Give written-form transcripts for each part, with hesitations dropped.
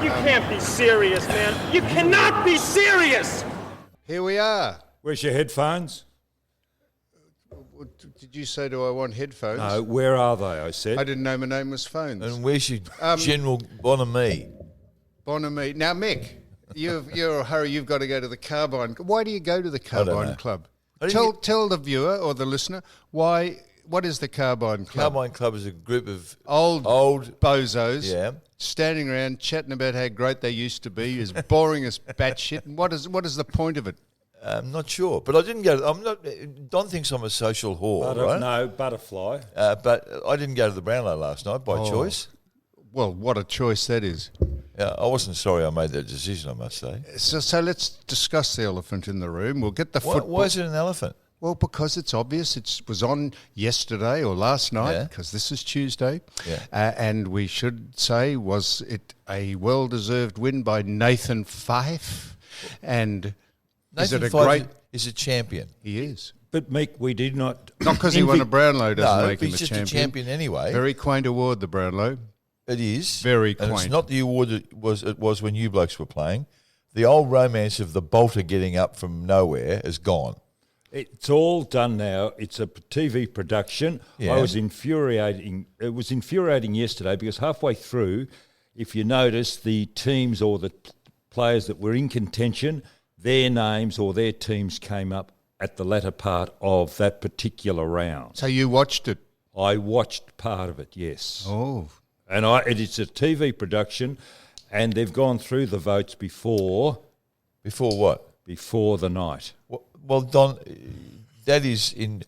You can't be serious, man. You cannot be serious. Here we are. Where's your headphones? Did you say, do I want headphones? No, where are they, I said. I didn't know my name was phones. And where's your General Bonhomie? Bonhomie. Now, Mick, you're a hurry. You've got to go to the Carbine. Why do you go to the Carbine Club? Tell the viewer or the listener why. What is the Carbine Club? Carbine Club is a group of old bozos, yeah, standing around chatting about how great they used to be, as boring as batshit. And what is the point of it? I'm not sure, but I didn't go. I'm not. Don thinks I'm a social whore, right? No, butterfly. But I didn't go to the Brownlow last night by choice. Well, what a choice that is. Yeah, I wasn't sorry I made that decision, I must say. So let's discuss the elephant in the room. We'll get the football. Why is it an elephant? Well, because it's obvious. It was on yesterday or last night, because this is Tuesday. Yeah. And we should say, was it a well-deserved win by Nathan Fife? And Nathan is it a Fife great... is a champion. He is. But, Mick, we did not... Not because he won a Brownlow doesn't make him he's a just champion. a champion anyway. Very quaint award, the Brownlow. It is. Very quaint. And it's not the award it was when you blokes were playing. The old romance of the bolter getting up from nowhere is gone. It's all done now. It's a TV production. Yeah. I was infuriating. It was infuriating yesterday because halfway through, if you notice, the teams or the players that were in contention, their names or their teams came up at the latter part of that particular round. So you watched it? I watched part of it, yes. Oh. And it's a TV production, and they've gone through the votes before. Before what? Before the night. Well, Don, that is in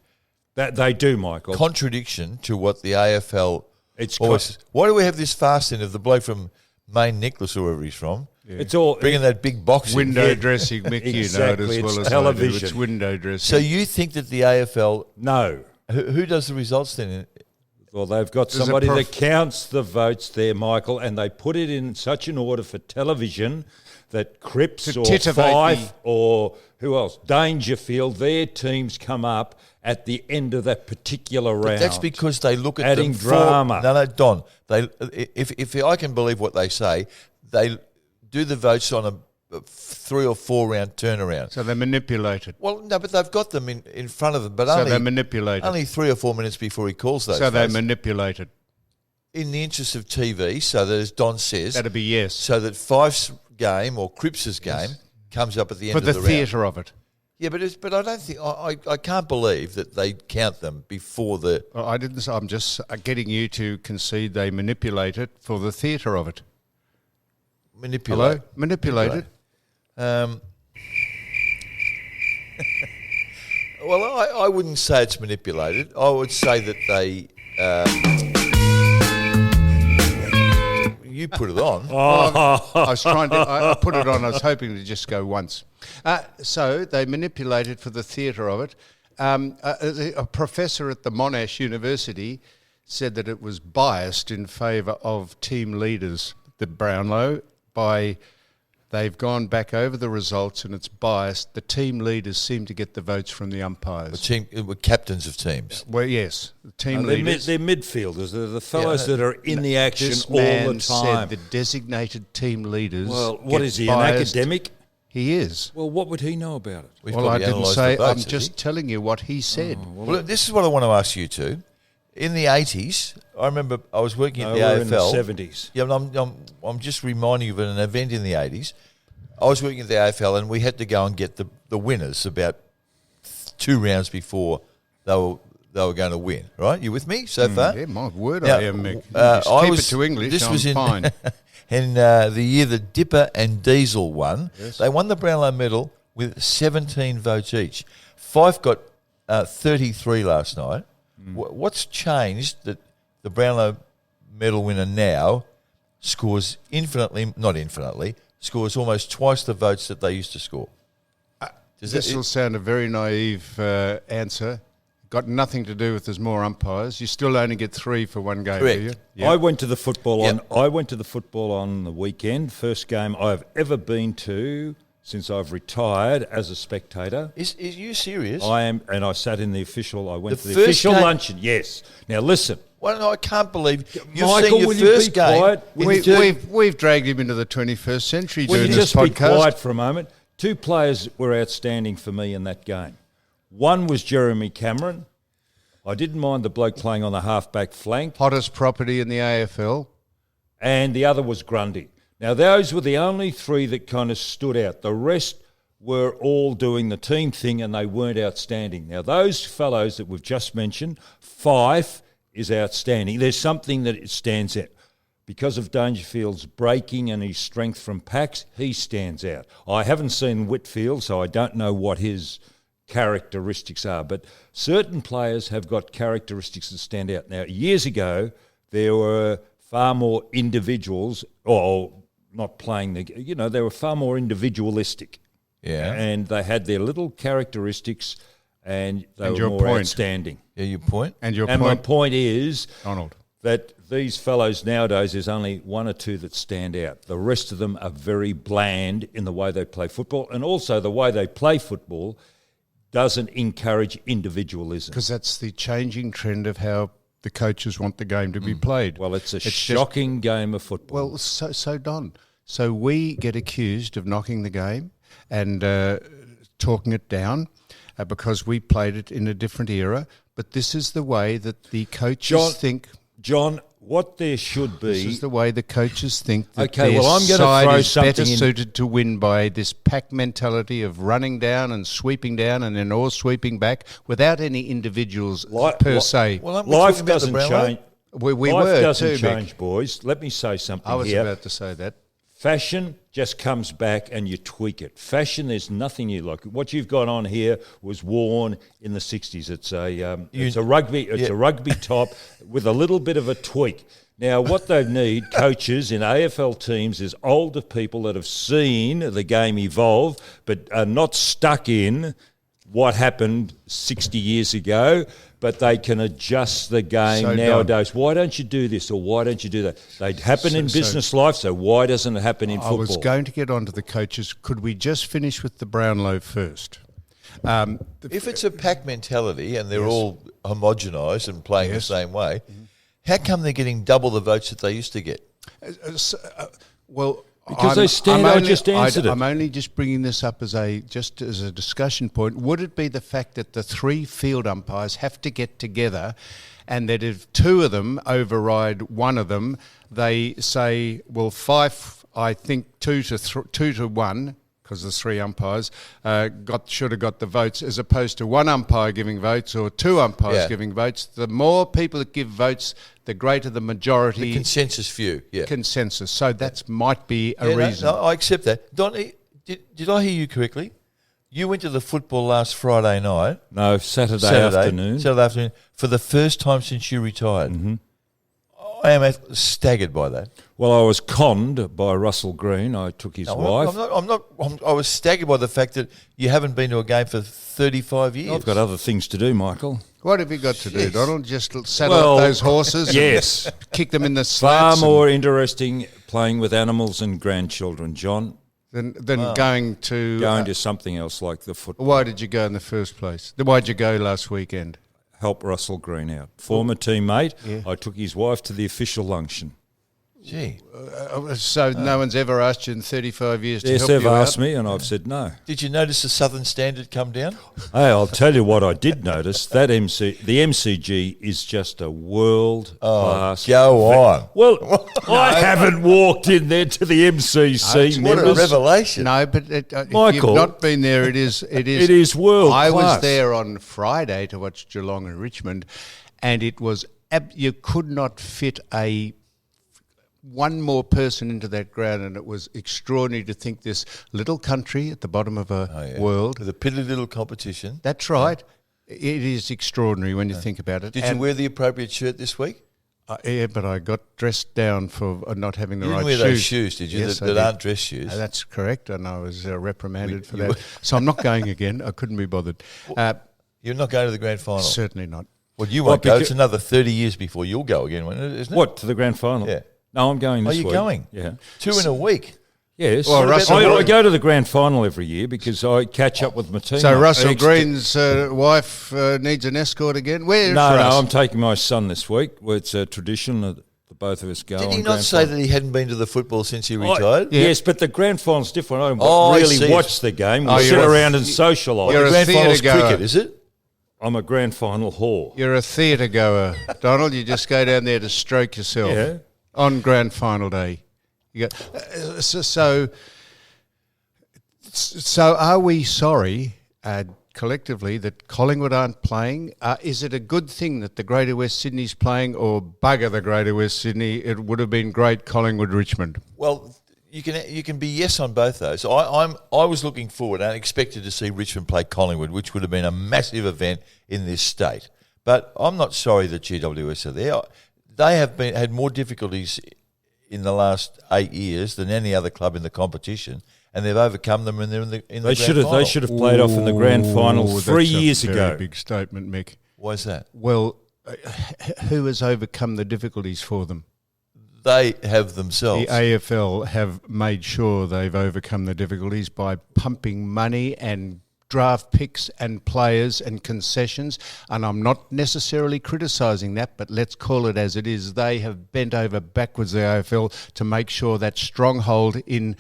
that they do, Michael. Contradiction to what the AFL. It's always. Why do we have this fast in of the bloke from Maine Nicholas, or wherever he's from? Yeah. It's all bringing that big box window in. dressing, Mick. Exactly. You know it as well as television. I do. It's window dressing. So you think that the AFL? No. Who does the results then? Well, they've got somebody that counts the votes there, Michael, and they put it in such an order for television that Cripps or Fife or who else, Dangerfield, their teams come up at the end of that particular round. But that's because they look at adding drama. No, Don. If I can believe what they say, they do the votes on a 3 or 4 round turnaround. So they manipulate it. Well, no, but they've got them in front of them. But so only, they manipulate it. Only 3 or 4 minutes before he calls those. So votes. they manipulate it. In the interest of TV, so that, as Don says... That'd be yes. So that Fife's game or Cripps's game comes up at the end of the round. For the theatre of it. Yeah, but I don't think... I can't believe that they count them before the... Well, I didn't. I'm just getting you to concede they manipulate it for the theatre of it. Manipulate? Hello? Manipulate it. Well, I wouldn't say it's manipulated. I would say that they... you put it on. I was trying to... I put it on. I was hoping to just go once. So they manipulated for the theatre of it. A professor at the Monash University said that it was biased in favour of team leaders, the Brownlow, by... They've gone back over the results and it's biased. The team leaders seem to get the votes from the umpires. The captains of teams. Well, yes. The team leaders. They're midfielders. They're the fellows that are in the action this all man the time. said the designated team leaders. Well, what is he, biased. an academic? He is. Well, what would he know about it? Well, I didn't say. I'm just telling you what he said. Well, this is what I want to ask you two. In the 80s, I remember I was working at the AFL. In the 70s. Yeah, but I'm just reminding you of an event in the 80s. I was working at the AFL and we had to go and get the winners about 2 rounds before they were going to win. Right? You with me so far? Yeah, my word, now, I am, Mick. Keep it to English. This I'm was fine. in the year that Dipper and Diesel won. Yes. They won the Brownlow medal with 17 votes each. Fife got 33 last night. What's changed that the Brownlow medal winner now scores scores almost twice the votes that they used to score? This will sound a very naive answer. Got nothing to do with there's more umpires. You still only get 3 for one game, Correct. do you? Yep. I went to the football on the weekend. First game I've ever been to since I've retired as a spectator. Is you serious? I am, and I sat in the official. I went to the first official game- luncheon. Yes. Now listen. Well, I can't believe you've Michael, seen your will you first be game. quiet? We've dragged him into the 21st century Will doing you this just be podcast. quiet for a moment? Two players were outstanding for me in that game. One was Jeremy Cameron. I didn't mind the bloke playing on the half-back flank. Hottest property in the AFL. And the other was Grundy. Now, those were the only three that kind of stood out. The rest were all doing the team thing and they weren't outstanding. Now, those fellows that we've just mentioned, Fife is outstanding. There's something that stands out. Because of Dangerfield's breaking and his strength from packs, he stands out. I haven't seen Whitfield, so I don't know what his characteristics are. But certain players have got characteristics that stand out. Now, years ago, there were far more individuals, or not playing they were far more individualistic. Yeah. And they had their little characteristics and they were your more point. outstanding. Yeah, your point. And your And point, my point is Donald. that these fellows nowadays, there's only one or two that stand out. The rest of them are very bland in the way they play football, and also the way they play football doesn't encourage individualism. Because that's the changing trend of how the coaches want the game to be played. Well, it's a shocking game of football. Well, so Don. So we get accused of knocking the game and talking it down because we played it in a different era. But this is the way that the coaches think. John, what there should be... This is the way the coaches think that Okay, their well, I'm gonna side throw is better something in. suited to win by this pack mentality of running down and sweeping down and then all sweeping back without any individuals per se. Well, aren't we Life talking about the doesn't Brownlow? change. We Life were doesn't too, change, Mick. boys. Let me say something I was here. about to say that. Fashion just comes back and you tweak it. Fashion, there's nothing you like. What you've got on here was worn in the 60s. It's a rugby top with a little bit of a tweak. Now, what they need, coaches in AFL teams, is older people that have seen the game evolve but are not stuck in what happened 60 years ago, but they can adjust the game So, nowadays. Why don't you do this or why don't you do that? They happen in business life, so why doesn't it happen in football? I was going to get on to the coaches. Could we just finish with the Brownlow first? If it's a pack mentality and they're all homogenised and playing the same way, how come they're getting double the votes that they used to get? Well, Because they stand out, just answered it. I'm only just bringing this up as a discussion point. Would it be the fact that the three field umpires have to get together, and that if two of them override one of them, they say, well, Fife, I think 2-1. Because the three umpires should have got the votes, as opposed to one umpire giving votes or two umpires giving votes. The more people that give votes, the greater the majority. The consensus view, Consensus. So that might be a reason. No, I accept that. Donnie, did I hear you correctly? You went to the football last Friday night. No, Saturday afternoon. Saturday afternoon, for the first time since you retired. Mm-hmm. I am staggered by that. Well, I was conned by Russell Green. I took his wife. I was staggered by the fact that you haven't been to a game for 35 years. I've got other things to do, Michael. What have you got to do, Donald? Just saddle up those horses? Yes. Kick them in the Far slats? more interesting playing with animals and grandchildren, John, than going to something else like the football. Why did you go in the first place? Why did you go last weekend? Help Russell Green out. Former teammate. Yeah. I took his wife to the official luncheon. Gee. So no one's ever asked you in 35 years to yes, help you out? they've asked me and I've said no. Did you notice the Southern Standard come down? Hey, I'll tell you what I did notice. The MCG is just a world-class... Go on. Well, I haven't walked in there to the MCC. What a revelation. No, but Michael, if you've not been there, it is it is world-class. I was there on Friday to watch Geelong and Richmond, and it was... you could not fit one more person into that ground, and it was extraordinary to think this little country at the bottom of a world. With a piddly little competition. That's right. It is extraordinary when you think about it. Did you wear the appropriate shirt this week? Yeah, but I got dressed down for not having the right shoes. You didn't wear those shoes, did you? Yes, that aren't dress shoes. That's correct, and I was reprimanded for that. So I'm not going again. I couldn't be bothered. You're not going to the grand final? Certainly not. Well, you won't go. It's another 30 years before you'll go again, isn't it? What, to the grand final? Yeah. No, I'm going this week. Are you going? Yeah. 2 in a week? Yes. Well, I go to the grand final every year because I catch up with my team. So Russell Green's wife needs an escort again? Where's Russ? No, I'm taking my son this week. It's a tradition that the both of us go. Did on he not grand say final. that he hadn't been to the football since he retired? Yes, but the grand final's different. I don't I really see watch the game. We Oh, sit you're a- around and socialise. you're The a grand final's theatre goer. cricket, is it? I'm a grand final whore. You're a theatre goer, Donald. You just go down there to stroke yourself Yeah. on grand final day. You go, so are we sorry collectively that Collingwood aren't playing? Is it a good thing that the Greater West Sydney's playing, or bugger the Greater West Sydney? It would have been great Collingwood Richmond. Well, you can be yes on both those. I was looking forward and expected to see Richmond play Collingwood, which would have been a massive event in this state. But I'm not sorry that GWS are there. They have had more difficulties in the last 8 years than any other club in the competition, and they've overcome them, and they're in the grand final. They should have played off in the grand final Ooh, 3 that's a years very ago. Big statement, Mick. Why is that? Well, who has overcome the difficulties for them? They have themselves. The AFL have made sure they've overcome the difficulties by pumping money and draft picks and players and concessions, and I'm not necessarily criticising that, but let's call it as it is. They have bent over backwards, the AFL, to make sure that stronghold in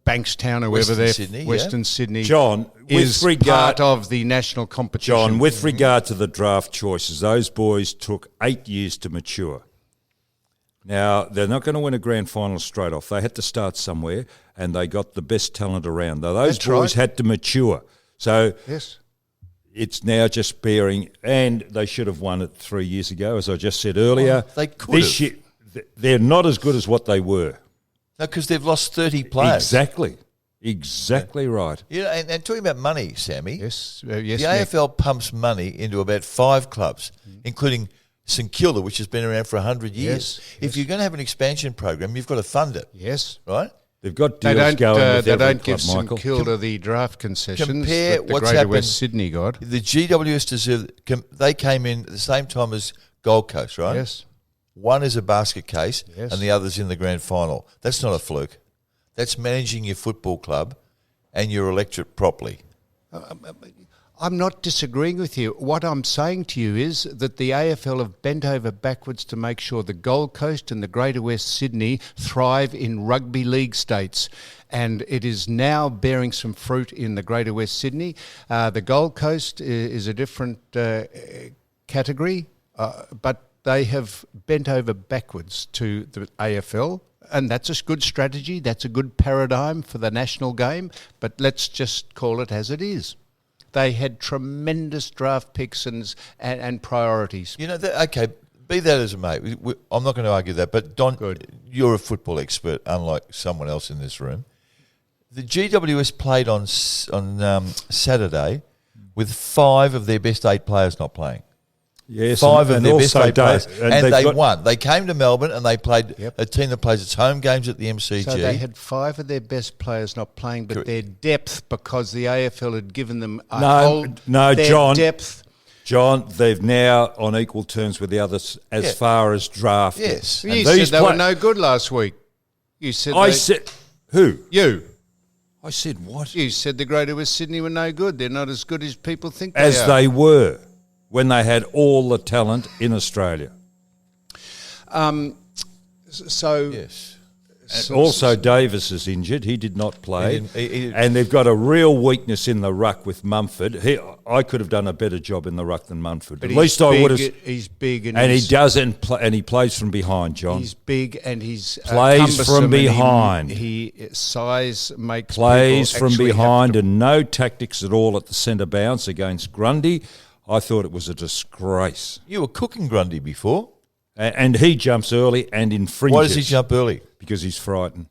Bankstown or wherever they're Sydney, Western Sydney John, is with regard part of the national competition. John, with regard to the draft choices, those boys took 8 years to mature. Now, they're not going to win a grand final straight off. They had to start somewhere, and they got the best talent around. Now, those That's boys right. had to mature. So Yes. it's now just bearing, and they should have won it 3 years ago, as I just said earlier. Oh, they could This have. year, they're not as good as what they were. No, because they've lost 30 players. Exactly right. You know, and talking about money, Sammy, Yes, the yes, Nick. AFL pumps money into about 5 clubs, including St Kilda, which has been around for 100 years. Yes, If you're going to have an expansion program, you've got to fund it, Yes. right? They've got They deals don't, going with they every don't club, give St Michael. Kilda the draft concessions compare that the what's Greater happened- West Sydney got. The GWS deserve. They came in at the same time as Gold Coast, right? Yes. One is a basket case, Yes. and the other's in the grand final. That's not a fluke. That's managing your football club and your electorate properly. I'm not disagreeing with you. What I'm saying to you is that the AFL have bent over backwards to make sure the Gold Coast and the Greater West Sydney thrive in rugby league states. And it is now bearing some fruit in the Greater West Sydney. The Gold Coast is a different category, but they have bent over backwards to the AFL. And that's a good strategy. That's a good paradigm for the national game. But let's just call it as it is. They had tremendous draft picks and priorities. You know, okay, be that as it may, I'm not going to argue that, but Don, you're a football expert, unlike someone else in this room. The GWS played on Saturday with 5 of their best 8 players not playing. Yes, 5 of and their best also 8 players. and And they've they got- won. They came to Melbourne and they played Yep. a team that plays its home games at the MCG. So they had 5 of their best players not playing, but their depth, because the AFL had given them their John. depth. John, they've now on equal terms with the others as Yeah. far as draft. Yes. You said they were no good last week. You said I they- said who? you. I said what? You said the Greater West Sydney were no good. They're not as good as people think they As are. they were when they had all the talent in Australia. So Yes. And also, Davis is injured. He did not play. He- And they've got a real weakness in the ruck with Mumford. I could have done a better job in the ruck than Mumford. but At least I would have. He's big And he doesn't play, and he plays from behind, John. He's big and he's Plays cumbersome from and behind. He size makes Plays people from actually have behind to- and no tactics at all at the centre bounce against Grundy. I thought it was a disgrace. You were cooking Grundy before. And he jumps early and infringes. Why does he jump early? Because he's frightened.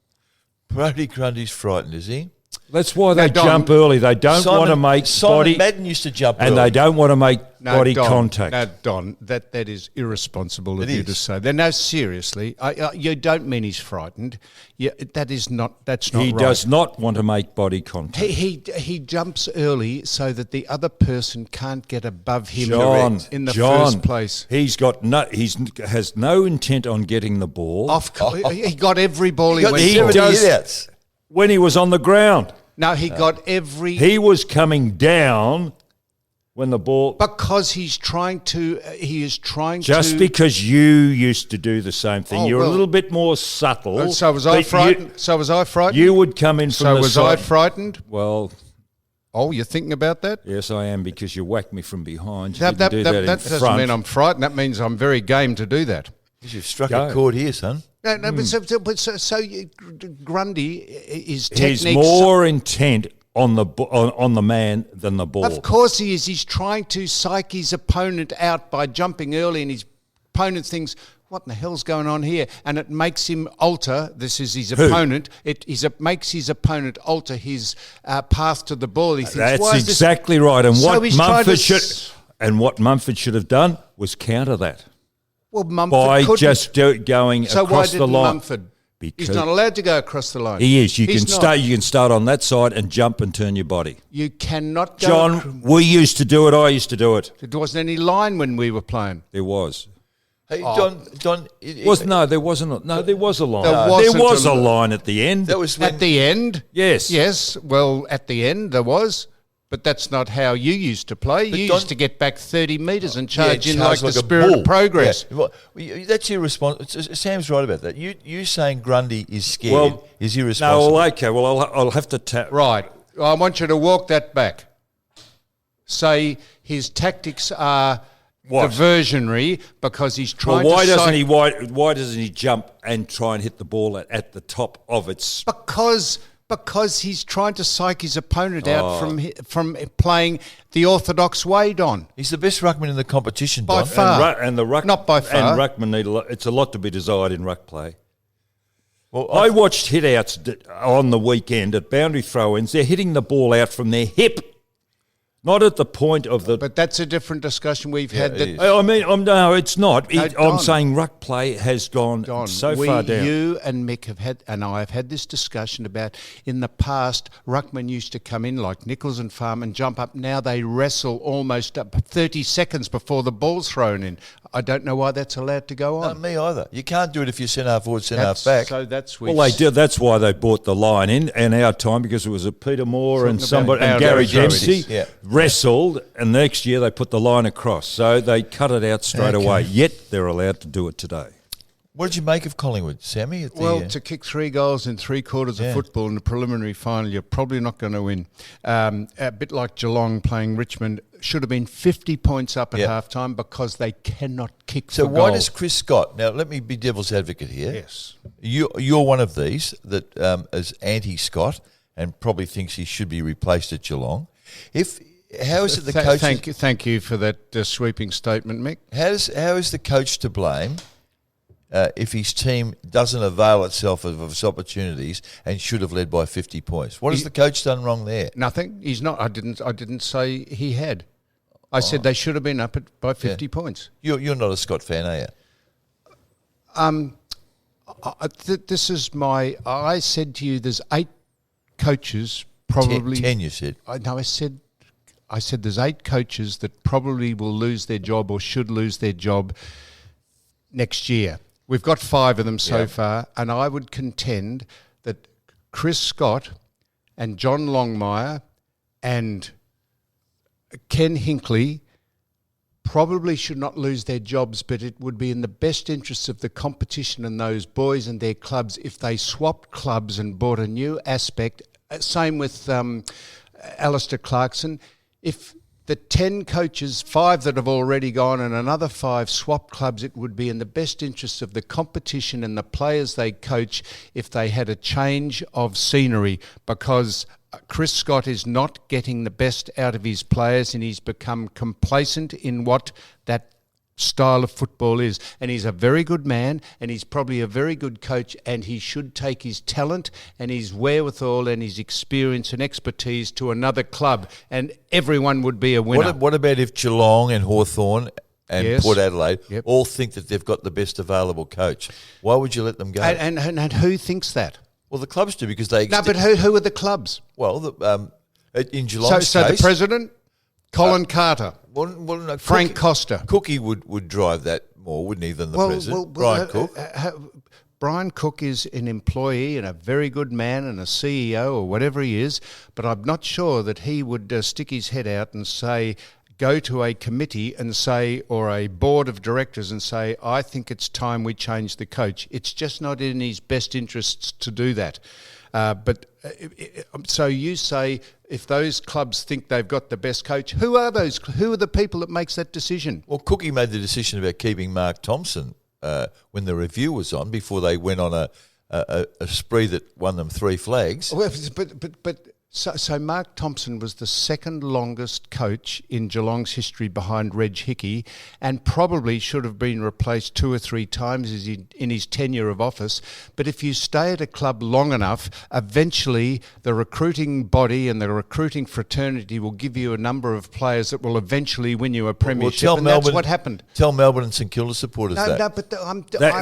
Brody Grundy's frightened, is he? That's why they Don, jump early. They don't want to make Simon body, Madden used to jump and early. they don't want to make body Don, contact. No, Don, that is irresponsible of It you is. to say. No, seriously, you don't mean he's frightened. That's not He right. does not want to make body contact. He jumps early so that the other person can't get above him John, in the John, first place. He's got has no intent on getting the ball. He got every ball he got went the for. 70 does- hit-outs. when he was on the ground. No, he got every... He was coming down when the ball... Because he's trying to... He is trying Just because you used to do the same thing. Oh, You're a well. little bit more subtle. So was I frightened? You would come in from So the was side. I frightened? Well... Oh, you're thinking about that? Yes, I am, because you whacked me from behind. You That didn't do that in doesn't front. mean I'm frightened. That means I'm very game to do that. You've struck Go. a chord here, son. No, Grundy is techniques... He's more intent on the man than the ball. Of course he is. He's trying to psych his opponent out by jumping early, and his opponent thinks, what in the hell's going on here? And it makes him alter. This is his opponent. It makes his opponent alter his path to the ball. He thinks, That's exactly right. And So what he's trying Mumford should have done was counter that Well, Mumford by couldn't. just going So why across the didn't line. Mumford? Because He's not allowed to go across the line. he is. You He's can not. start. You can start on that side and jump and turn your body. You cannot go... John, we used to do it. I used to do it. There wasn't any line when we were playing. There was. Hey, Oh. Don. There wasn't. No, there was a line. There wasn't There was a a line at the end. That was when At the end? Yes. Yes, well, at the end there was, but that's not how you used to play. You Don- used to get back 30 metres and charge in charge like the a spirit bull. of progress. Yeah. Well, that's irresponsible. Sam's right about that. You saying Grundy is scared Well, is No, irresponsible. well, okay. Well, I'll have to tap. Right. I want you to walk that back. Say his tactics are What? diversionary because he's Well, trying why to... doesn't he? Why doesn't he jump and try and hit the ball at the top of its? Because he's trying to psych his opponent Oh. out from playing the orthodox way, Don. He's the best ruckman in the competition, By Don. far. And the ruck, Not by far. And ruckman need a lot. It's a lot to be desired in ruck play. Well, I watched hit-outs on the weekend at boundary throw-ins. They're hitting the ball out from their hip, not at the point of the... But that's a different discussion we've had. it That is. I mean, no, it's not. No, I'm Don. saying ruck play has gone Don, so far down. You and Mick have had, and I have had this discussion about in the past, ruckmen used to come in like Nichols and Farm and jump up. Now they wrestle almost up 30 seconds before the ball's thrown in. I don't know why that's allowed to go on. Not me either. You can't do it if you're centre-half forward, centre-half back. So that's Well, they did. That's why they bought the line in our time, because it was a Peter Moore and Talking somebody about and Gary boundary Dempsey throw-ins. Yeah. wrestled, and next year they put the line across. So they cut it out straight away. Yet they're allowed to do it today. What did you make of Collingwood, Sammy? At the, Well, to kick 3 goals in 3 quarters of football in the preliminary final, you're probably not going to win. A bit like Geelong playing Richmond, should have been 50 points up at halftime because they cannot kick so for why goal. does Chris Scott... Now, let me be devil's advocate here. Yes. You're one of these that is anti-Scott and probably thinks he should be replaced at Geelong. How is it the coach... Thank you for that sweeping statement, Mick. How is the coach to blame if his team doesn't avail itself of its opportunities and should have led by 50 points? What has the coach done wrong there? Nothing. He's not. I didn't say he had. I said they should have been up by 50 points. You're not a Scott fan, are you? This is my... I said to you there's 8 coaches probably... 10 you said. I said there's 8 coaches that probably will lose their job or should lose their job next year. We've got 5 of them so far, and I would contend that Chris Scott and John Longmire and Ken Hinckley probably should not lose their jobs, but it would be in the best interests of the competition and those boys and their clubs if they swapped clubs and brought a new aspect. Same with Alistair Clarkson. If the 10 coaches, 5 that have already gone and another 5 swap clubs, it would be in the best interests of the competition and the players they coach if they had a change of scenery, because Chris Scott is not getting the best out of his players and he's become complacent in what that style of football is. And he's a very good man and he's probably a very good coach, and he should take his talent and his wherewithal and his experience and expertise to another club, and everyone would be a winner. What about if Geelong and Hawthorn and Port Adelaide all think that they've got the best available coach? Why would you let them go? And who thinks that? Well, the clubs do, because they... No, but who are the clubs? Well, in Geelong's So case... the president, Colin Carter, Well, no, Frank Costa. Cookie would drive that more, wouldn't he, than the president? Brian Cook. Brian Cook is an employee and a very good man and a CEO or whatever he is, but I'm not sure that he would stick his head out and say, go to a committee and say, or a board of directors and say, I think it's time we change the coach. It's just not in his best interests to do that. So you say, if those clubs think they've got the best coach, who are those? Who are the people that makes that decision? Well, Cookie made the decision about keeping Mark Thompson when the review was on, before they went on a spree that won them 3 flags. Well, So Mark Thompson was the second longest coach in Geelong's history behind Reg Hickey, and probably should have been replaced 2 or 3 times in his tenure of office. But if you stay at a club long enough, eventually the recruiting body and the recruiting fraternity will give you a number of players that will eventually win you a premiership, and that's what happened. Tell Melbourne and St Kilda supporters that. No, but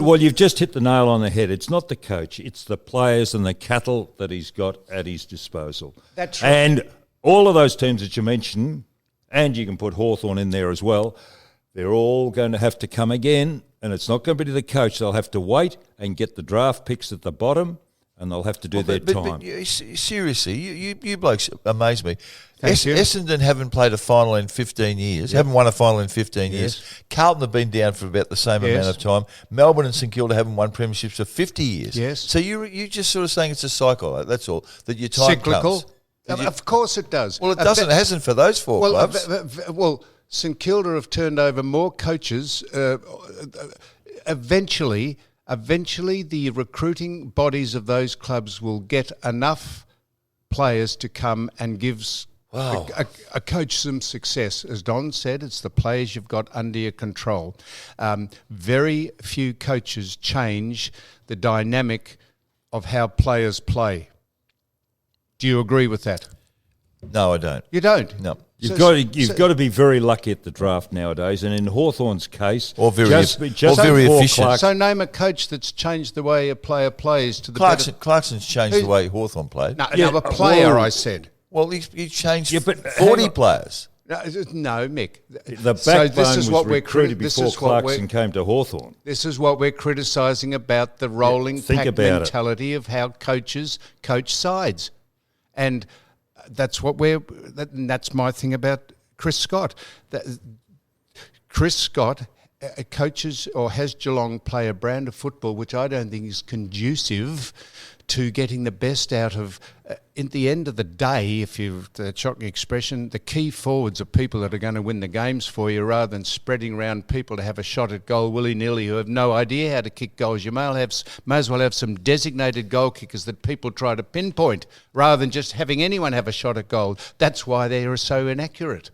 Well, you've just hit the nail on the head. It's not the coach, it's the players and the cattle that he's got at his disposal. That's right. And all of those teams that you mentioned, and you can put Hawthorn in there as well, they're all going to have to come again, and it's not going to be the coach. They'll have to wait and get the draft picks at the bottom, and they'll have to do their time. But seriously, you blokes amaze me. Thank you. Essendon haven't played a final in 15 years, haven't won a final in 15 years. Carlton have been down for about the same amount of time. Melbourne and St Kilda haven't won premierships for 50 years. Yes. So you just sort of saying it's a cycle, that's all, that your time cyclical. comes. Of course it does. Well, it doesn't. It hasn't for those 4 clubs. Well, St Kilda have turned over more coaches. Eventually, the recruiting bodies of those clubs will get enough players to come and give a coach some success. As Don said, it's the players you've got under your control. Very few coaches change the dynamic of how players play. Do you agree with that? No, I don't. You don't? No. You've got to be very lucky at the draft nowadays, and in Hawthorn's case, or very very efficient. So name a coach that's changed the way a player plays to the Clarkson's changed the way Hawthorn played. No, a player, I said. Well, he changed 40 players. No, Mick. The backbone was recruited before Clarkson came to Hawthorn. This is what we're criticising about the rolling pack mentality of how coaches coach sides. And that's that's my thing about Chris Scott. Chris Scott coaches or has Geelong play a brand of football which I don't think is conducive to getting the best out of. In the end of the day, if you've the shocking expression, the key forwards are people that are going to win the games for you, rather than spreading around people to have a shot at goal willy-nilly who have no idea how to kick goals. You may as well have some designated goal kickers that people try to pinpoint, rather than just having anyone have a shot at goal. That's why they are so inaccurate,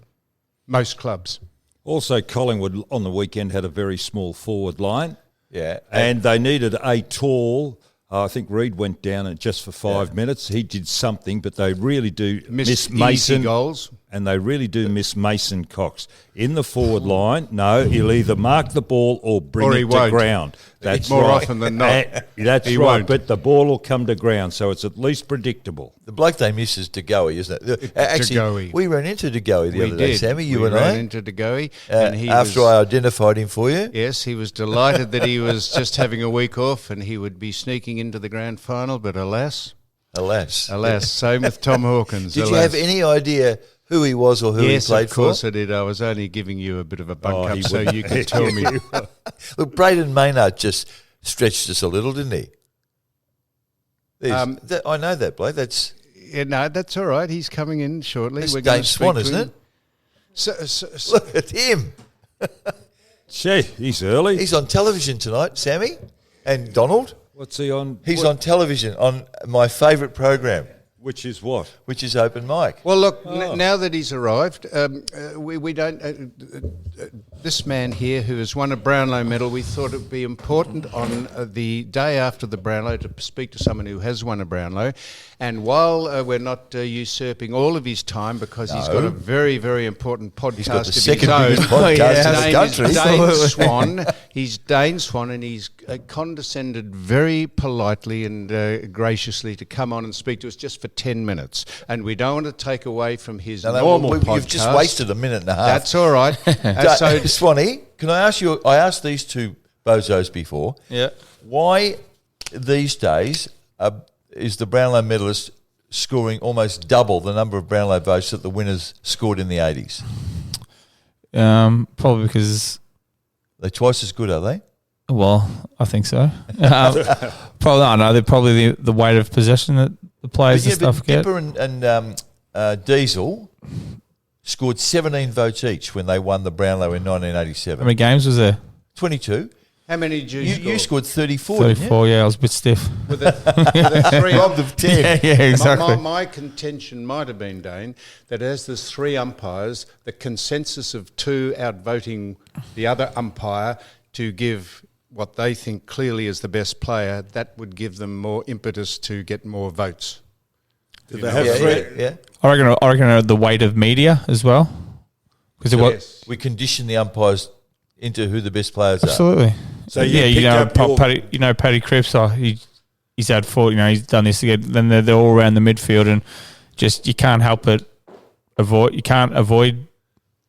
most clubs. Also, Collingwood on the weekend had a very small forward line. Yeah. And they needed a tall... I think Reid went down just for 5 minutes. He did something, but they really do miss Mason goals. And they really do miss Mason Cox. In the forward line, no, he'll either mark the ball or bring it to ground. That's more right. often than not. That's he right, won't. but the ball will come to ground, so it's at least predictable. The bloke they miss is DeGoey, isn't it? Actually, we ran into DeGoey the other day, Sammy, you and I. We ran into DeGoey. After I identified him for you. Yes, he was delighted that he was just having a week off and he would be sneaking into the grand final, but alas. Same with Tom Hawkins. Did you have any idea who he was or who he played for? Yes, of course I did. I was only giving you a bit of a bunk up so you could tell me. Look, Braden Maynard just stretched us a little, didn't he? I know that bloke. That's all right. He's coming in shortly. That's We're Dave Swan, isn't it? Look at him. Gee, he's early. He's on television tonight, Sammy and Donald. What's he on? He's on television on my favourite program. Which is what? Which is Open Mic. Well, look, now that he's arrived, we don't... this man here who has won a Brownlow medal, we thought it would be important on the day after the Brownlow to speak to someone who has won a Brownlow. And while we're not usurping all of his time, because he's got a very, very important podcast he's got the of his second own. biggest podcast in the country. Dane Swan. He's Dane Swan, and he's condescended very politely and graciously to come on and speak to us just for 10 minutes. And we don't want to take away from his normal podcast. You've just wasted a minute and a half. That's all right. Swanee, can I ask you, I asked these two bozos before. Yeah. Why these days is the Brownlow medalist scoring almost double the number of Brownlow votes that the winners scored in the 80s? Probably because They're twice as good, are they? Well, I think so. Probably, I know. They're probably the weight of possession that the players and stuff get. Dipper and Diesel scored 17 votes each when they won the Brownlow in 1987. How many games was there? 22. How many did you score? You scored 34, 34, yeah. I was a bit stiff. With a three robbed of 10. Yeah, exactly. My contention might have been, Dane, that as there's 3 umpires, the consensus of 2 outvoting the other umpire to give what they think clearly is the best player, that would give them more impetus to get more votes. Did they have three? Yeah. I reckon the weight of media as well. Because Yes. We condition the umpires into who the best players are. absolutely. So you picked up your- Paddy Cripps. He's had 4. He's done this again. Then they're all around the midfield, and just you can't help it. You can't avoid.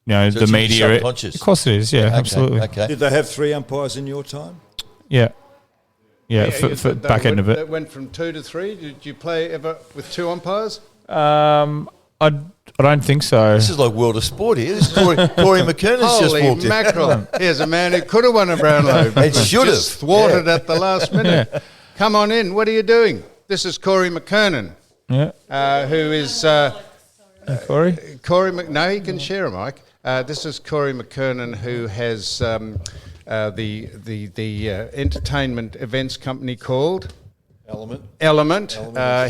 So the it's media. subconscious. Of course it is. Yeah, absolutely. Okay. Did they have 3 umpires in your time? Yeah. Yeah, for back end of it. That went from 2 to 3. Did you play ever with 2 umpires? I don't think so. This is like World of Sport here. This is Corey McKernan's just Holy walked in. mackerel. Here's a man who could have won a Brownlow. And should have. Just thwarted at the last minute. Come on in. What are you doing? This is Corey McKernan, Yeah. who is... Corey? No, he can share a mic. This is Corey McKernan, who has the entertainment events company called... Element.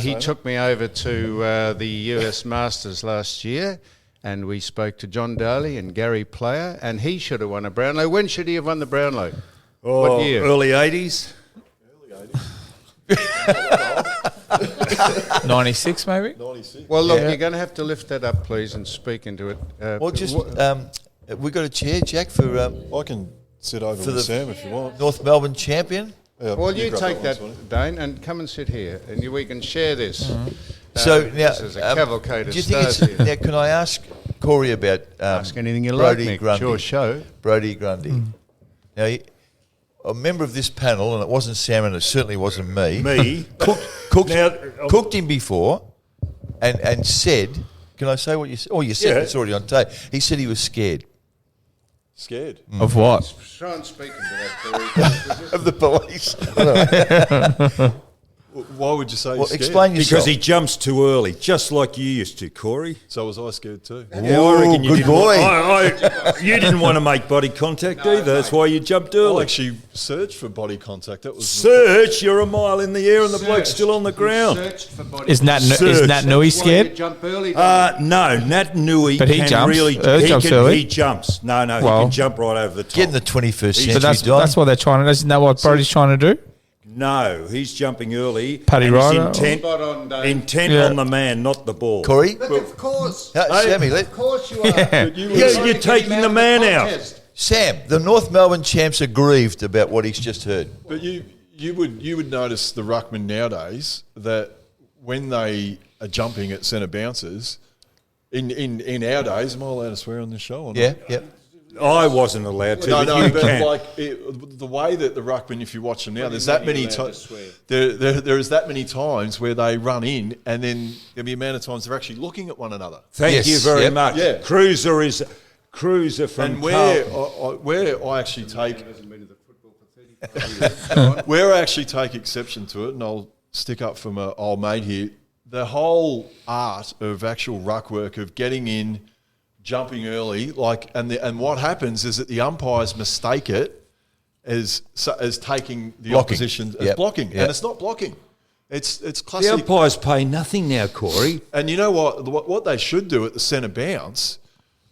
He took me over to the US Masters last year, and we spoke to John Daly and Gary Player, and he should have won a Brownlow. When should he have won the Brownlow? What year? Early 80s. 96 maybe? Well, look, you're going to have to lift that up, please, and speak into it. Well, just we got a chair, Jack, for I can sit over with Sam if you want. North Melbourne champion. Yeah, Well, you grab take that that, one, Swanee. Dane, and come and sit here, and we can share this. So now, this is a cavalcade of do you think stars it's, here. now, can I ask Corey about Ask anything you Brodie like, Nick. Grundy? It's your show. Brodie Grundy. Now, a member of this panel, and it wasn't Sam, and it certainly wasn't me. Me. Cooked him before, and said, "Can I say what you said?" Oh, you said Yeah. it's already on tape. He said he was scared Scared. Of what? Try and speak into that, Corey. of the police. Why would you say Well, scared? explain yourself. Because he jumps too early, just like you used to, Corey. So was I scared too? Yeah, I reckon you good didn't boy. you didn't want to make body contact either. That's why you jumped I early. actually searched for body contact. That was Search, you're a mile in the air and the bloke's still on the ground. Searched for body. Is Nat Nui Why you scared? jump early? No, Nat Nui But he can jumps. really... He jumps can, early. He jumps. No, he Well- can jump right over the top. Get in the 21st century, But Don. that's what they're trying to. Isn't that what Brodie's trying to do? No, he's jumping early. Paddy and he's Ryder? Spot on, Dave. intent Yeah. on the man, not the ball. Corey? Look, of course. Sammy, Of course you are. You're taking the man out. Sam, the North Melbourne champs are grieved about what he's just heard. But you would notice the ruckman nowadays that when they are jumping at centre bounces, in our days, am I allowed to swear on this show? Or not? Yeah. I wasn't allowed to, No, but you but can. like the way that the ruckman, if you watch them now, there's that many times. There is that many times where they run in, and then there'll be amount of times they're actually looking at one another. Thank Yes, you very yep. much. Yeah. Cruiser from And where Carlton. I actually take where I actually take exception to it, and I'll stick up for my old mate here, the whole art of actual ruck work of getting in, jumping early, and what happens is that the umpires mistake it as taking the Blocking. opposition as Yep. blocking, Yep. and it's not blocking. It's The classic. umpires pay nothing now, Corey. And you know what they should do at the centre bounce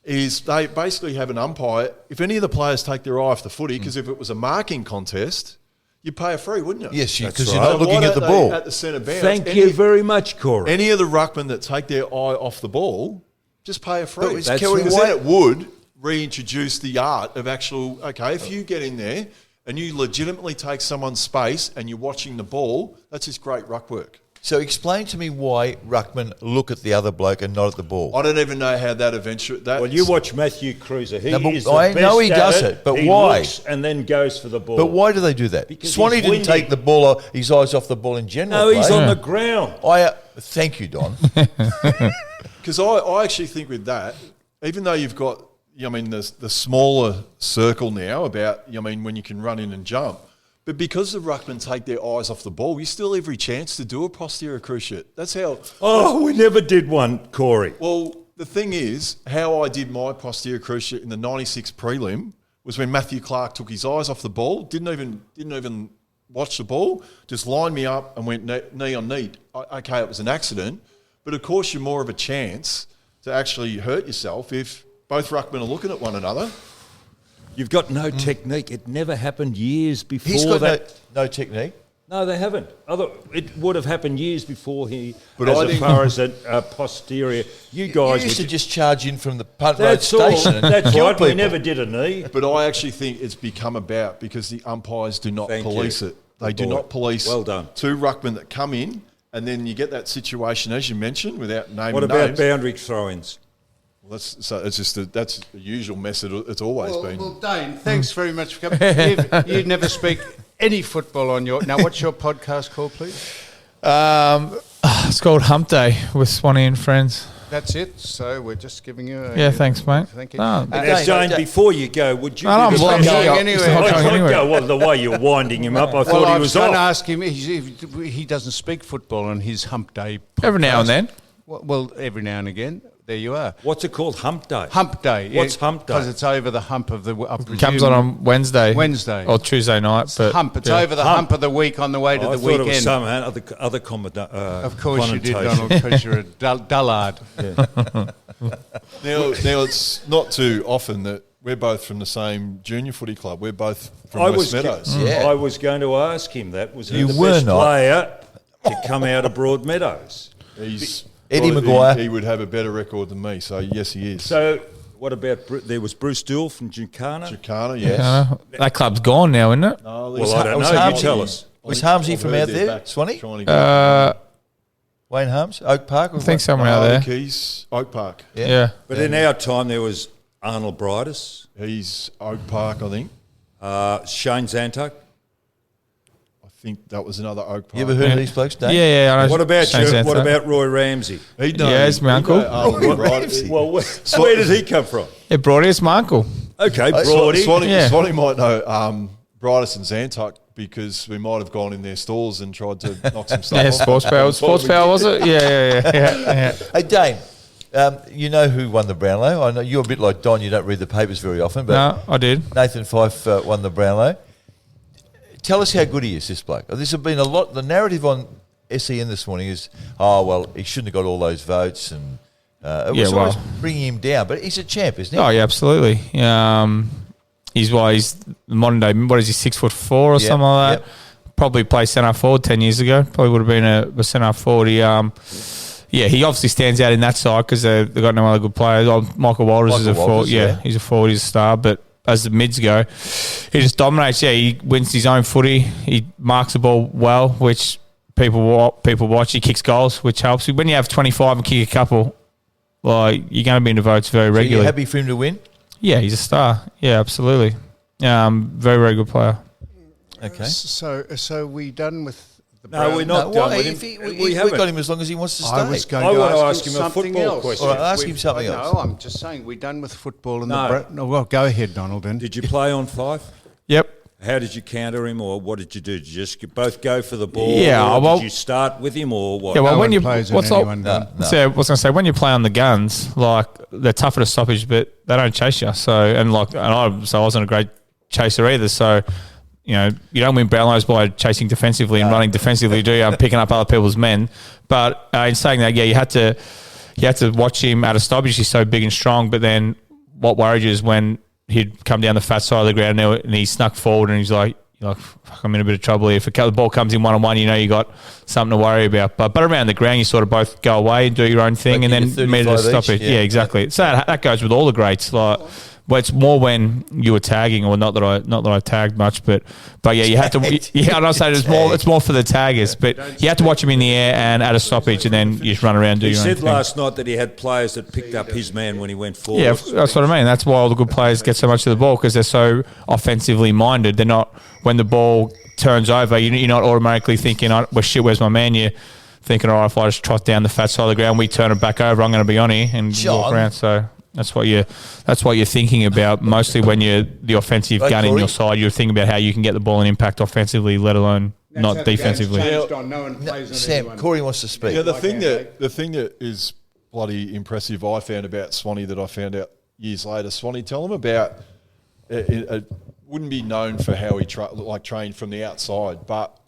is they basically have an umpire. If any of the players take their eye off the footy, because if it was a marking contest, you'd pay a free, wouldn't you? Yes, That's because you're right. not So why looking at don't the they, ball. at the centre bounce. Thank you very much, Corey. Any of the ruckmen that take their eye off the ball, just pay a free. That's Kelly Because right. then it would reintroduce the art of actual, okay, if you get in there and you legitimately take someone's space and you're watching the ball, that's just great ruck work. So explain to me why ruckmen look at the other bloke and not at the ball. I don't even know how that eventually. Well, you watch Matthew Cruiser. He No, but is the I best know he at does it, but he why? Looks and then goes for the ball. But why do they do that? Because Swanee he's didn't windy. take the ball, his eyes off the ball in general. No, he's play. on the ground. Thank you, Don. Because I actually think with that, even though you've got, the smaller circle now about, when you can run in and jump, but because the ruckmen take their eyes off the ball, you still have every chance to do a posterior cruciate. That's how. Oh, we never did one, Corey. Well, the thing is, how I did my posterior cruciate in the '96 prelim was when Matthew Clark took his eyes off the ball, didn't even watch the ball, just lined me up and went knee on knee. Okay, it was an accident, but of course you're more of a chance to actually hurt yourself if both ruckmen are looking at one another. You've got no technique. It never happened years before He's got that. no technique. No, they haven't. It would have happened years before he. But as far as a posterior, you guys You used to would just charge in from the punt road That's all. station and That's kill right. people. We never did a knee. But I actually think it's become about because the umpires do not Thank police you. it. They Good do boy. not police Well done. two ruckmen that come in, and then you get that situation, as you mentioned, without naming What about names. boundary throw-ins? Well, that's the usual method. It's always been. Well, Dane, thanks very much for coming. You never speak any football on your... Now, what's your podcast called, please? It's called Hump Day with Swanee and friends. That's it. So we're just giving you... Yeah, thanks, mate. Thank you. No, Now, Dane, Jane, Dane- before you go, would you... No, I'm give us not a- going anywhere. anywhere. Not I going could anywhere. go. Well, the way you're winding him up, I Well, thought I he was was going to off. ask him, he doesn't speak football on his Hump Day podcast. Every now and then. Well, every now and again. There you are. What's it called? Hump Day? Hump Day. What's Hump Day? Because it's over the hump of the... Comes on Wednesday. Wednesday. Or Tuesday night. But Hump. It's yeah. over the hump of the week on the way to I the thought it was weekend. some other Of course you did, connotation. Donald, because you're a dullard. Now it's not too often that we're both from the same junior footy club. We're both from I West was, Meadows. Yeah. I was going to ask him that. Was he You the were best not. player to come out of Broadmeadows? He's Eddie probably- Maguire. He would have a better record than me. So yes, he is. So, what about... There was Bruce Dool from Gincana? Chicana, yes. That club's gone now, isn't it? No, Well, I don't was know. You Harmsy- tell us. Was I've Harmsy from heard out they're there, back Swanee? trying to get Wayne Harms? Oak Park? I think somewhere out there. He's Oak Park. Yeah. But in our time, there was Arnold Brightus, He's Oak Park, I think. Shane Zantuck. I think that was another Oak Park. You ever heard of these blokes, Dave? Yeah, I know. What about Shane you? What Sansa. about Roy Ramsey? He Yeah, it's my uncle. Well, where did he come from? Yeah, Brody, it's my uncle. Okay, Brody. Swanee Yeah. might know Brightus and Zantuck because we might have gone in their stores and tried to knock some stuff Yeah, off. Sports Power. Sports Power, was it? Yeah. Hey, Dane, you know who won the Brownlow? I know you're a bit like Don. You don't read the papers very often, but No, I did. Nathan Fyfe won the Brownlow. Tell us how good he is, this bloke. This has been a lot. The narrative on SEN this morning is, he shouldn't have got all those votes, and it was always bringing him down. But he's a champ, isn't he? Oh, yeah, absolutely. He's the modern day, what is he, 6'4" or something like that? Yep. Probably played centre forward 10 years ago. Probably would have been a centre forward. He obviously stands out in that side because they've got no other good players. Michael Walters is a forward. Walters, yeah. He's a forward, he's a star. But as the mids go, he just dominates. Yeah, he wins his own footy. He marks the ball well, which people watch. He kicks goals, which helps. When you have 25 and kick a couple, you're going to be in the votes very So you're regularly. happy for him to win? Yeah, he's a star. Yeah, absolutely. Very, very good player. Okay. So we done with the No, we're not done with him. We We've haven't. got him as long as he wants to stay. I was going I to want to ask ask him him a something football else. question. All right, ask him something else. No, I'm just saying we're done with football and No. well, go ahead, Donald. Then Did you play on Fife? Yep. How did you counter him, or what did you do? Did you just both go for the ball? Yeah, or well- did you start with him, or what? Yeah, well, no when one you plays what's on up? anyone. No. So I was going to say, when you play on the guns, they're tougher to stoppage, but they don't chase you. So I wasn't a great chaser either. So you don't win Brownlows by chasing defensively and running defensively, do you? And picking up other people's men. But in saying that, yeah, you had to watch him at a stoppage. He's so big and strong. But then what worried you is when he'd come down the fat side of the ground and he snuck forward and he's like, fuck, I'm in a bit of trouble here. If the ball comes in 1-on-1, you got something to worry about. But around the ground, you sort of both go away and do your own thing, Like and you then get meet it to 35 stop each, it. yeah. Yeah, exactly. So that goes with all the greats. Well, it's more when you were tagging, or not that I tagged much, but yeah, you have to. Yeah, I'm not saying it's more for the taggers, but you have to watch him in the air and at a stoppage, and then you just run around and do He your own said thing. last night that he had players that picked up his man when he went forward. Yeah, that's what I mean. That's why all the good players get so much of the ball, because they're so offensively minded. They're not, when the ball turns over, you're not automatically thinking, "Oh, well, shit, where's my man?" You're thinking, "All right, if I just trot down the fat side of the ground, we turn it back over, I'm going to be on here and walk around." So that's what you're thinking about mostly when you're the offensive gun in your side. You're thinking about how you can get the ball and impact offensively, let alone not defensively. Sam, Corey wants to speak. Yeah, the thing that is bloody impressive I found about Swanee that I found out years later. Swanee, tell him about wouldn't be known for how he trained from the outside, but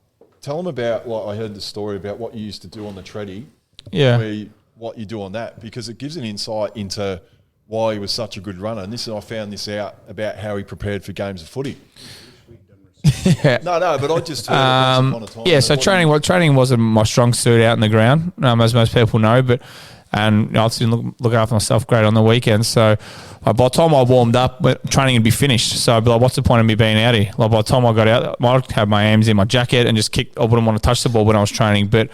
tell him about, like, I heard the story about what you used to do on the treadie. Yeah. What you do on that, because it gives an insight into why he was such a good runner. And I found this out about how he prepared for games of footy. Yeah. No, but I just heard it once upon a time. Yeah, so training wasn't my strong suit out in the ground, as most people know, but I also didn't look after myself great on the weekends. So by the time I warmed up, training would be finished. So I'd be like, what's the point of me being out here? Like, by the time I got out, I'd have my arms in my jacket and just kick. I wouldn't want to touch the ball when I was training. But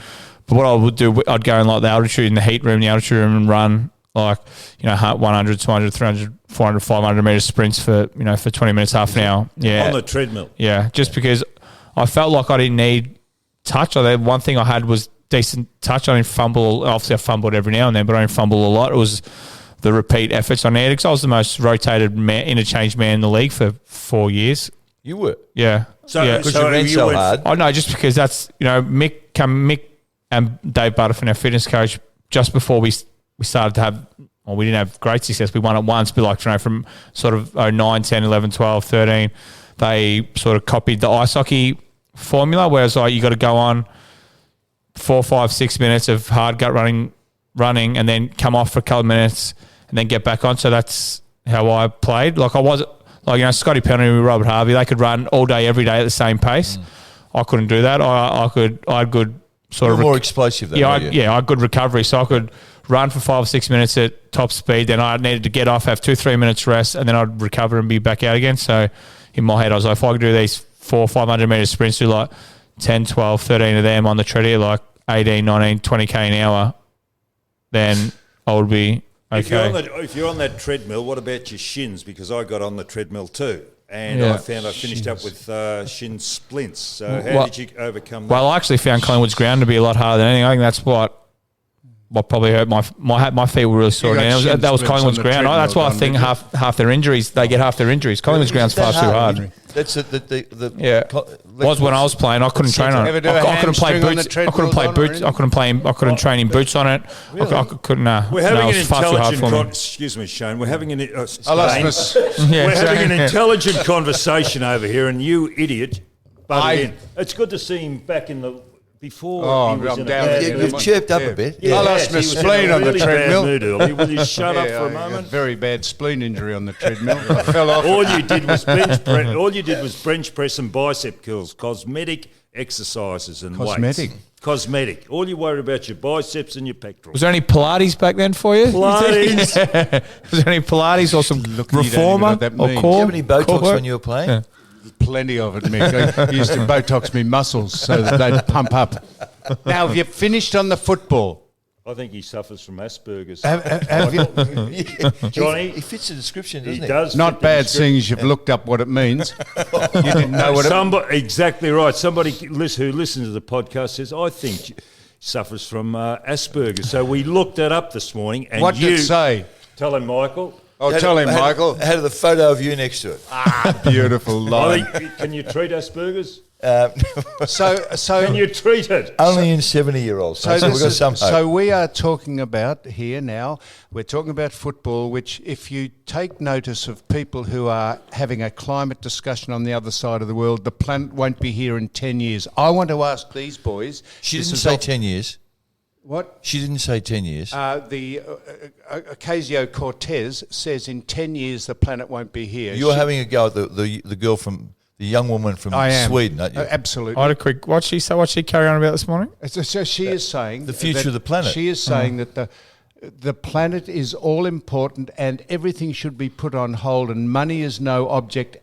what I would do, I'd go in like the altitude, in the heat room, and run like, 100, 200, 300, 400, 500 metre sprints for 20 minutes, half an hour. Yeah. On the treadmill. Yeah, just because I felt like I didn't need touch. One thing I had was decent touch. I didn't fumble. Obviously, I fumbled every now and then, but I didn't fumble a lot. It was the repeat efforts I needed, because I was the most rotated interchange man in the league for 4 years. You were? Yeah. Because you ran so hard. Oh, no, just because that's, Mick and Dave Butterfin, our fitness coach, just before we started to have, we didn't have great success. We won it once, but from sort of 9, 10, 11, 12, 13, they sort of copied the ice hockey formula, whereas you got to go on 4, 5, 6 minutes of hard gut running, and then come off for a couple of minutes and then get back on. So that's how I played. Like, I wasn't, Scotty Penalty, Robert Harvey, they could run all day, every day at the same pace. I couldn't do that. I had good sort of more explosive than I had good recovery. So I could run for 5 or 6 minutes at top speed. Then I needed to get off, have 2-3 minutes rest, and then I'd recover and be back out again. So in my head, I was like, if I could do these 400-500 metre sprints, do like 10, 12, 13 of them on the treadmill, like 18, 19, 20K an hour, then I would be okay. If you're on that treadmill, what about your shins? Because I got on the treadmill too, and I found I finished up with shin splints. So how did you overcome that? Well, I actually found Collingwood's ground to be a lot harder than anything. I think that's what probably hurt my feet were really sore. That was Collingwood's ground. That's why I think half their injuries, they get half their injuries. Collingwood's ground's far too hard. That's Was when I was playing, I couldn't train on it. I couldn't play boots. I couldn't play boots. I couldn't train in boots on it. Really? I couldn't. We're having an intelligent. Excuse me, Shane. We're having an. We're having an intelligent conversation over here, and you idiot butted in. It's good to see him back in the. Before he was in down. You've chirped up a bit. I lost my spleen on the treadmill. Will you shut up for a moment? A very bad spleen injury on the treadmill. I fell off. All you did was bench press and bicep curls, cosmetic exercises and weights. Cosmetic. All you worried about your biceps and your pectorals. Was there any Pilates back then for you? Pilates. Was there any Pilates or some reformer or core? Did you have any Botox when you were playing? Yeah. Plenty of it, Mick. I used to Botox me muscles so that they'd pump up. Now, have you finished on the football? I think he suffers from Asperger's. Have you? Johnny? He fits the description, doesn't he? He does. Not bad, seeing as you've looked up what it means. You didn't know what it means. Exactly right. Somebody who listens to the podcast says, I think he suffers from Asperger's. So we looked that up this morning. And What did it say? Tell him, Michael. Tell him, Michael. Had the photo of you next to it. Beautiful line. Can you treat Asperger's? So Can you treat it? Only in 70-year-olds. So we are talking about here now, we're talking about football, which if you take notice of people who are having a climate discussion on the other side of the world, the planet won't be here in 10 years. I want to ask these boys. She didn't say 10 years. What? She didn't say 10 years. The Ocasio-Cortez says in 10 years the planet won't be here. You're having a go at the girl from the young woman from Sweden, aren't you? Absolutely. I had a quick. What'd she say? What'd she carry on about this morning? So she is saying the future of the planet. She is saying that the planet is all important and everything should be put on hold, and money is no object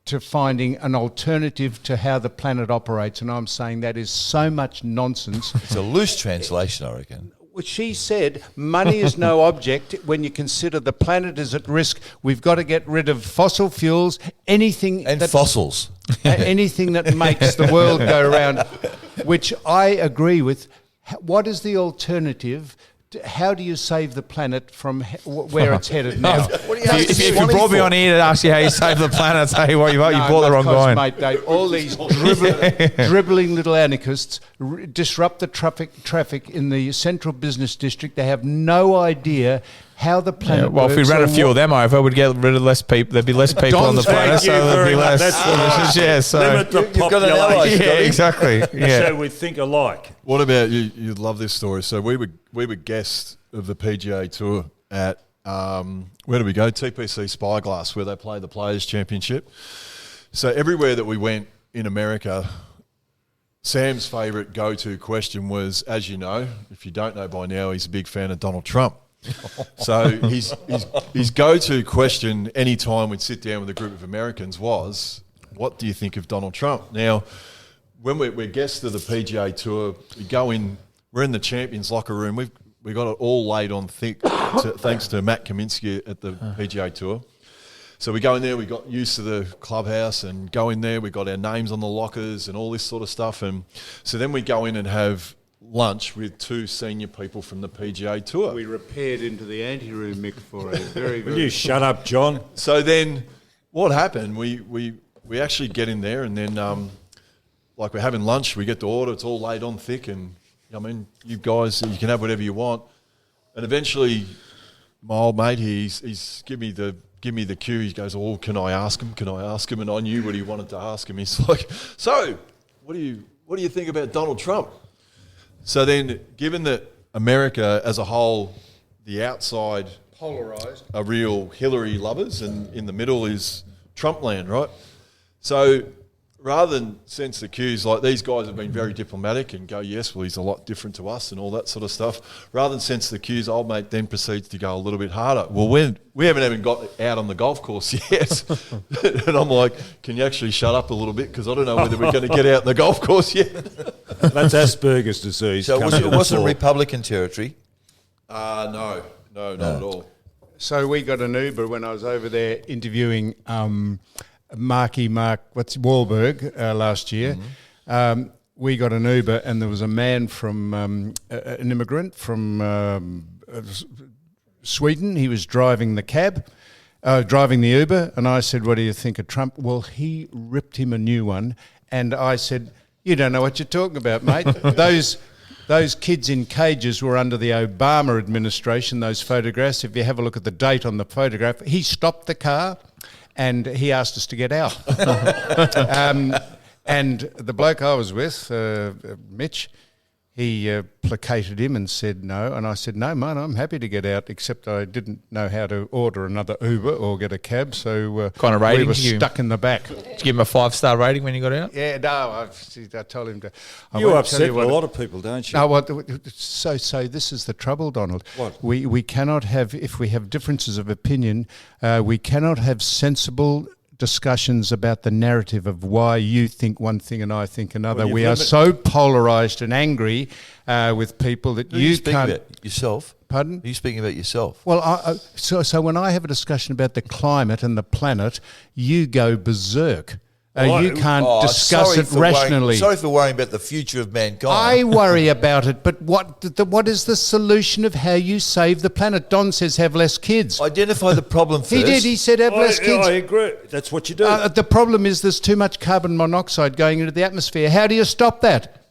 to finding an alternative to how the planet operates. And I'm saying that is so much nonsense. It's a loose translation, I reckon. She said money is no object when you consider the planet is at risk. We've got to get rid of fossil fuels, anything And fossils. anything that makes the world go round, which I agree with. What is the alternative? How do you save the planet from where it's headed now? If you brought me on here to ask you how you save the planet, I'd tell you what, you bought the wrong guy. Mate, all these dribbling little anarchists disrupt the traffic in the central business district. They have no idea how the planet well, works. if we ran a few of them over, we'd get rid of less people. There'd be less people on the planet, so there'd be less. Limit the You've got an ally, population. Yeah, exactly. Yeah. So we think alike. What about you? You'd love this story. So we were guests of the PGA Tour at where do we go? TPC Spyglass, where they play the Players Championship. So everywhere that we went in America, Sam's favourite go-to question was, as you know, if you don't know by now, he's a big fan of Donald Trump. So his go-to question any time we'd sit down with a group of Americans was, what do you think of Donald Trump? Now, when we're guests of the PGA Tour, we go in, we're in the champions locker room. We got it all laid on thick, thanks to Matt Kaminsky at the PGA Tour. So we go in there, we got used to the clubhouse and go in there, we got our names on the lockers and all this sort of stuff. And so then we go in and have lunch with two senior people from the PGA Tour. We repaired into the ante-room, Mick, for a very, Will very... you shut up, John? So then what happened, we actually get in there and then, like we're having lunch, we get the order, it's all laid on thick and, I mean, you guys, you can have whatever you want. And eventually my old mate, he's give me the cue. He goes, oh, can I ask him? Can I ask him? And I knew what he wanted to ask him. He's like, so what do you think about Donald Trump? So then, given that America as a whole, the outside Polarised. are real Hillary lovers and in the middle is Trump land, right? So rather than sense the cues, like these guys have been very diplomatic and go, yes, well, he's a lot different to us and all that sort of stuff. Rather than sense the cues, old mate then proceeds to go a little bit harder. Well, we haven't even got out on the golf course yet. And I'm like, can you actually shut up a little bit? Because I don't know whether we're going to get out on the golf course yet. That's Asperger's disease. So it wasn't Republican territory? No, not at all. So we got an Uber when I was over there interviewing Wahlberg last year. Mm-hmm. We got an Uber and there was a man from, an immigrant from Sweden. He was driving the driving the Uber, and I said, what do you think of Trump? Well, he ripped him a new one, and I said, you don't know what you're talking about, mate. Those kids in cages were under the Obama administration, those photographs. If you have a look at the date on the photograph, he stopped the car and he asked us to get out. And the bloke I was with, Mitch, he placated him and said no. And I said, no, mate, I'm happy to get out, except I didn't know how to order another Uber or get a cab. So Kind of rating we were did you- stuck in the back. Did you give him a 5-star rating when you got out? Yeah, no, I told him to. I You won't tell upset a what- lot of people, don't you? No, so this is the trouble, Donald. What? We cannot have, if we have differences of opinion, we cannot have sensible discussions about the narrative of why you think one thing and I think another. Well, we are so polarised and angry with people that Who are you you speaking can't. about? Yourself? Pardon? Are you speaking about yourself? Well, so when I have a discussion about the climate and the planet, you go berserk. You can't discuss sorry it for rationally. Sorry for worrying about the future of mankind. I worry about it, but what is the solution of how you save the planet? Don says have less kids. Identify the problem first. He did. He said have less kids. I agree. That's what you do. The problem is there's too much carbon monoxide going into the atmosphere. How do you stop that?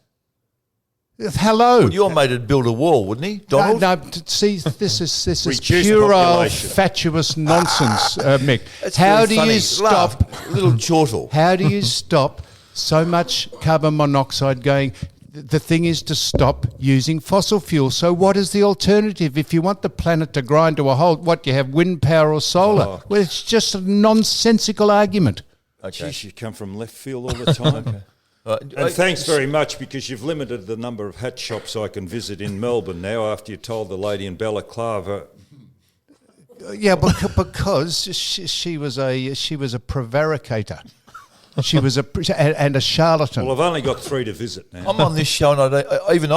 Hello. Well, your mate would build a wall, wouldn't he, Donald? No, see, this is Reduce puerile, population. fatuous nonsense, Mick. That's How very do funny. you stop? Laugh. A little chortle. How do you stop so much carbon monoxide going? The thing is to stop using fossil fuel. So what is the alternative? If you want the planet to grind to a halt, what, you have wind power or solar? Well, it's just a nonsensical argument. Okay. Jeez, you come from left field all the time. And thanks very much, because you've limited the number of hat shops I can visit in Melbourne now after you told the lady in Balaclava. Yeah, because she was a prevaricator. She was and a charlatan. Well, I've only got 3 to visit now. I'm on this show and I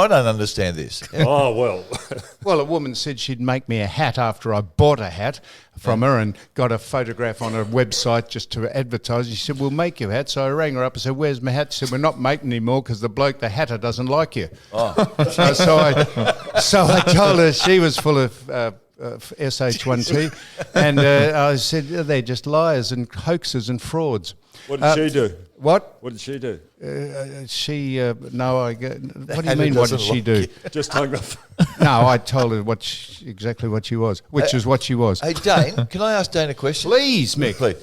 don't understand this. Oh, well. Well, a woman said she'd make me a hat after I bought a hat from her and got a photograph on her website just to advertise. She said, we'll make you a hat. So I rang her up and said, where's my hat? She said, we're not making anymore because the bloke, the hatter, doesn't like you. Oh. So I told her she was full of SH1T. And I said, they're just liars and hoaxes and frauds. What did she do? What? What did she do? What do you mean, what did she do? Just hung up. No, I told her exactly what she was, which is what she was. Hey, Dane, can I ask Dane a question? Please, Mick. Please.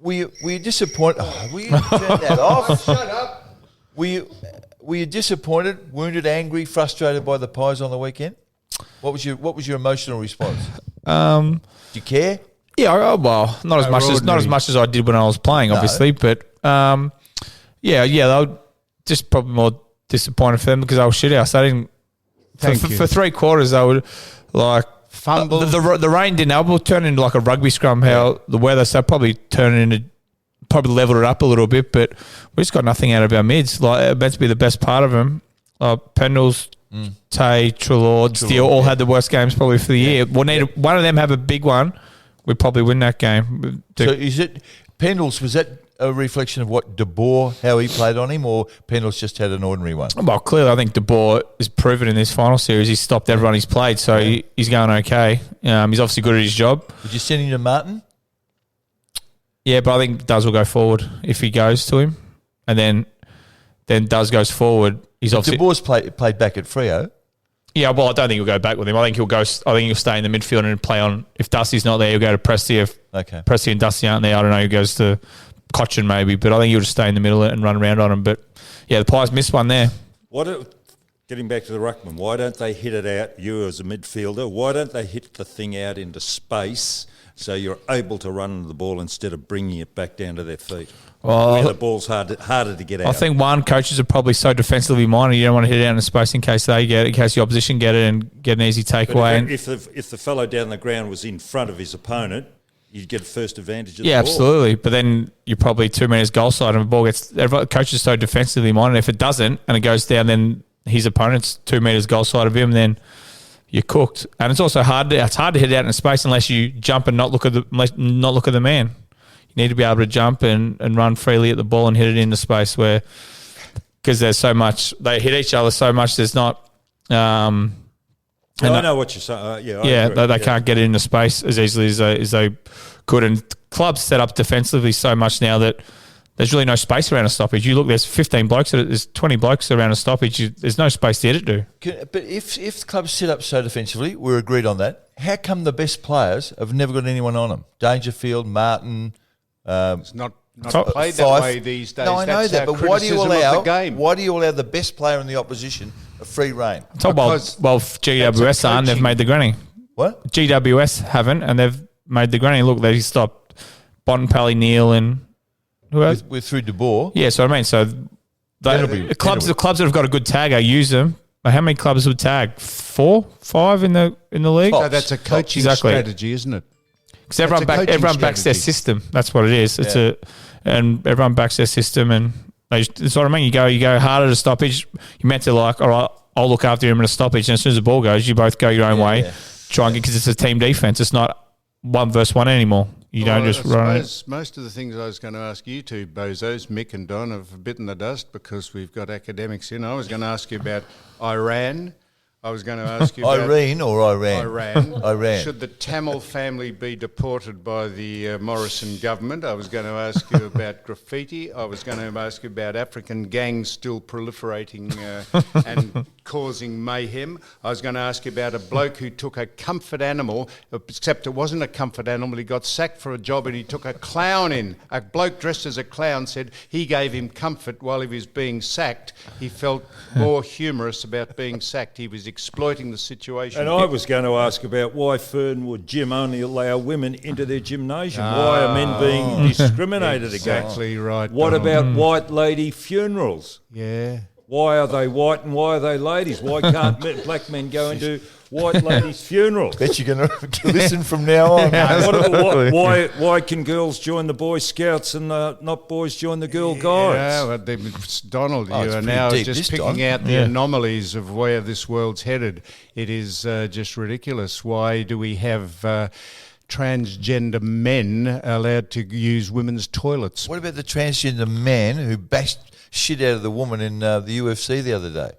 Were you disappointed? Will you turn that off? Shut up. Were you disappointed, wounded, angry, frustrated by the Pies on the weekend? What was your emotional response? Do you care? Yeah, well, not as much as I did when I was playing, obviously, but they were just probably more disappointed for them because they were shit house. They didn't. For 3 quarters, they would like fumble. The rain didn't help. It turned into like a rugby scrum. How the weather, so probably leveled it up a little bit, but we just got nothing out of our mids. Like meant to be the best part of them. Pendles, Tay, Trelaw, Steele all had the worst games probably for the year. We'll need one of them have a big one. We'd probably win that game. So is it Pendles? Was that a reflection of what De Boer, how he played on him, or Pendles just had an ordinary one? Well, clearly, I think De Boer has proven in this final series he's stopped everyone he's played, so he's going okay. He's obviously good at his job. Would you send him to Martin? Yeah, but I think Duz will go forward if he goes to him, and then Duz goes forward. He's obviously De Boer's played back at Freo. Yeah, well, I don't think he'll go back with him. I think he'll stay in the midfield and play on. If Dusty's not there, he'll go to Presti. If Presti and Dusty aren't there, I don't know. He goes to Cochin maybe, but I think he'll just stay in the middle and run around on him. But yeah, the Pies missed one there. Getting back to the ruckman, why don't they hit it out? You as a midfielder, why don't they hit the thing out into space so you're able to run the ball instead of bringing it back down to their feet? Well, the ball's harder to get out. I think coaches are probably so defensively minded. You don't want to hit it out into space in case they get it, in case the opposition get it and get an easy takeaway. If the fellow down the ground was in front of his opponent, you'd get first advantage of the ball. Yeah, absolutely. But then you're probably 2 metres goal side and the ball gets. Coach is so defensively minded. If it doesn't and it goes down, then his opponent's 2 metres goal side of him, then you're cooked. And it's also hard to hit it out in space unless you jump and not look at the man. You need to be able to jump and run freely at the ball and hit it into space because there's so much. They hit each other so much. There's not. I know what you're saying. They can't get it into space as easily as they could. And clubs set up defensively so much now that there's really no space around a stoppage. You look, there's 15 blokes, there's 20 blokes around a stoppage. There's no space to hit it to. But if clubs set up so defensively, we're agreed on that. How come the best players have never got anyone on them? Dangerfield, Martin. It's not played that way these days. No, I know that, but why do you allow the best player in the opposition a free rein? GWS aren't. They've made the granny. What? GWS haven't, and they've made the granny. Look, they stopped Bontempelli, Neil, and who else? We're through De Boer. Yeah, so I mean, the clubs that have got a good tagger use them. But how many clubs would tag? 4, 5 in the league. So that's a coaching strategy, isn't it? Because everyone backs their system. That's what it is. And everyone backs their system, and that's what I mean. You go harder to stoppage. You're meant to all right, I'll look after him in a stoppage, and as soon as the ball goes, you both go your own way. Yeah. Try and get, because it's a team defense. It's not 1 versus 1 anymore. You don't just run it. Most of the things I was going to ask you two bozos, Mick and Don, have bitten the dust because we've got academics in. I was going to ask you about Iran. I was going to ask you about Irene or Iran? Iran. Should the Tamil family be deported by the Morrison government? I was going to ask you about graffiti. I was going to ask you about African gangs still proliferating and causing mayhem. I was going to ask you about a bloke who took a comfort animal, except it wasn't a comfort animal. He got sacked for a job and he took a clown in. A bloke dressed as a clown said he gave him comfort while he was being sacked. He felt more humorous about being sacked. He was exploiting the situation. And I was going to ask about why Fernwood Gym only allow women into their gymnasium. Why are men being discriminated Exactly against? right. What Donald. about white lady funerals? Yeah. Why are they white and why are they ladies? Why can't black men go into white ladies' funerals? Bet you're going to listen from now on. Why can girls join the Boy Scouts and not boys join the Girl Guides? Yeah, but Donald, Oh, you it's are pretty now deep, just this, picking Don. out the anomalies of where this world's headed. It is just ridiculous. Why do we have transgender men allowed to use women's toilets? What about the transgender man who bashed shit out of the woman in the UFC the other day?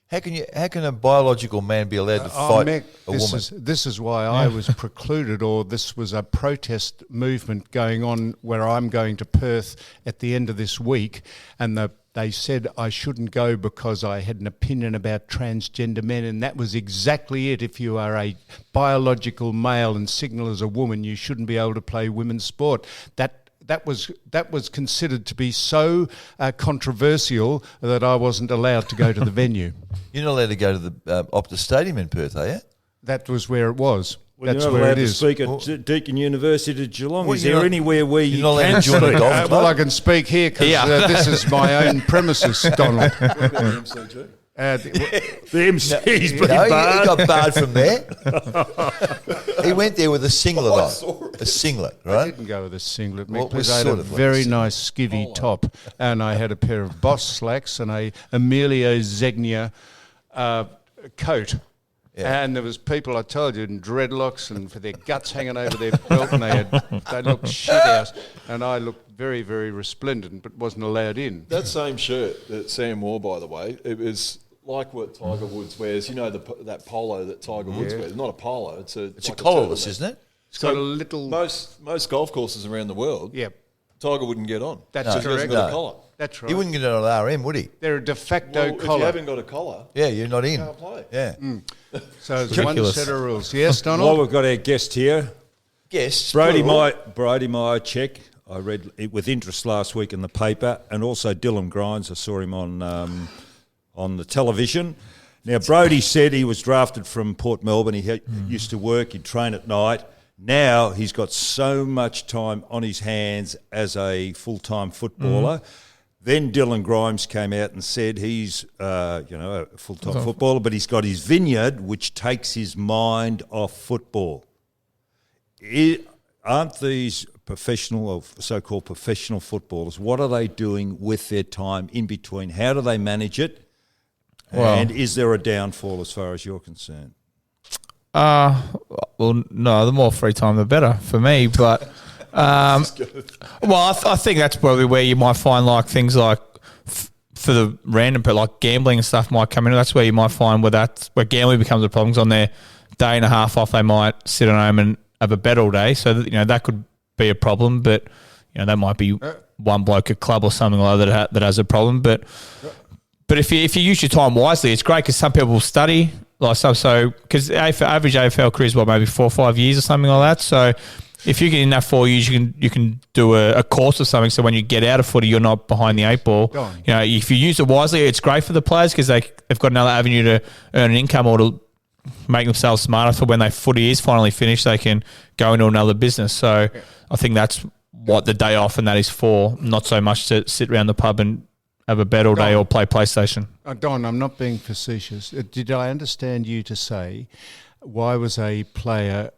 How can a biological man be allowed to fight Mick, a woman? This is why I was precluded, or this was a protest movement going on where I'm going to Perth at the end of this week, and they said I shouldn't go because I had an opinion about transgender men, and that was exactly it. If you are a biological male and signal as a woman, you shouldn't be able to play women's sport. That was considered to be so controversial that I wasn't allowed to go to the venue. You're not allowed to go to the Optus Stadium in Perth, are you? That was where it was. Well, That's you're not where allowed it to is. speak at Deakin University of Geelong. Well, Is you're there not- anywhere where you're you not allowed can to join a speak? golf Well, club? I can speak here because this is my own premises, Donald. MCG. The MC's pretty No, he bad. got barred from there. He went there with a singlet on. A singlet, I right? didn't go with a singlet, Well, Mick, it was because I had sort a of like very a nice skivvy top, and I had a pair of Boss slacks and a Emilio Zegna coat. Yeah. And there was people, I told you, in dreadlocks and for their guts hanging over their belt, and they looked shit out, and I looked very, very resplendent, but wasn't allowed in. That same shirt that Sam wore, by the way, it was like what Tiger Woods wears. You know that polo that Tiger Woods wears. Not a polo. It's a collarless, isn't it? It's got a little. Most golf courses around the world. Yeah, Tiger wouldn't get on. that's He hasn't correct. got a collar. That's right. He wouldn't get on an RM, would he? They're a de facto Well, if you collar, haven't got a collar, Yeah, you're not in. you can't play. Yeah. so it's one Ridiculous. set of rules. Yes, While Donald. we've got our guest here, Guests. Brody plural. Meyer check. I read it with interest last week in the paper, and also Dylan Grimes. I saw him on the television. Now, Brody said he was drafted from Port Melbourne. He used to work, he'd train at night. Now he's got so much time on his hands as a full-time footballer. Then Dylan Grimes came out and said he's a full-time footballer, but he's got his vineyard, which takes his mind off football. Aren't these professional or so-called professional footballers, what are they doing with their time in between? How do they manage it? Well- And is there a downfall as far as you're concerned? Well, no, the more free time, the better for me. But, I think that's probably where you might find like things like for the random, but like gambling and stuff might come in. That's where you might find where gambling becomes a problem. 'Cause on their day and a half off, they might sit at home and have a bet all day. So that, that could be a problem. But that might be one bloke at club or something like that has a problem. But if you use your time wisely, it's great because some people will study. Because average AFL career is maybe 4 or 5 years or something like that. So if you get in that 4 years, you can do a course or something. So when you get out of footy, you're not behind the 8 ball. If you use it wisely, it's great for the players because they've got another avenue to earn an income or to make themselves smarter for when their footy is finally finished. They can go into another business. So I think that's what the day off and that is for. Not so much to sit around the pub and have a bet all day or play PlayStation. Don, I'm not being facetious. Did I understand you to say why was a player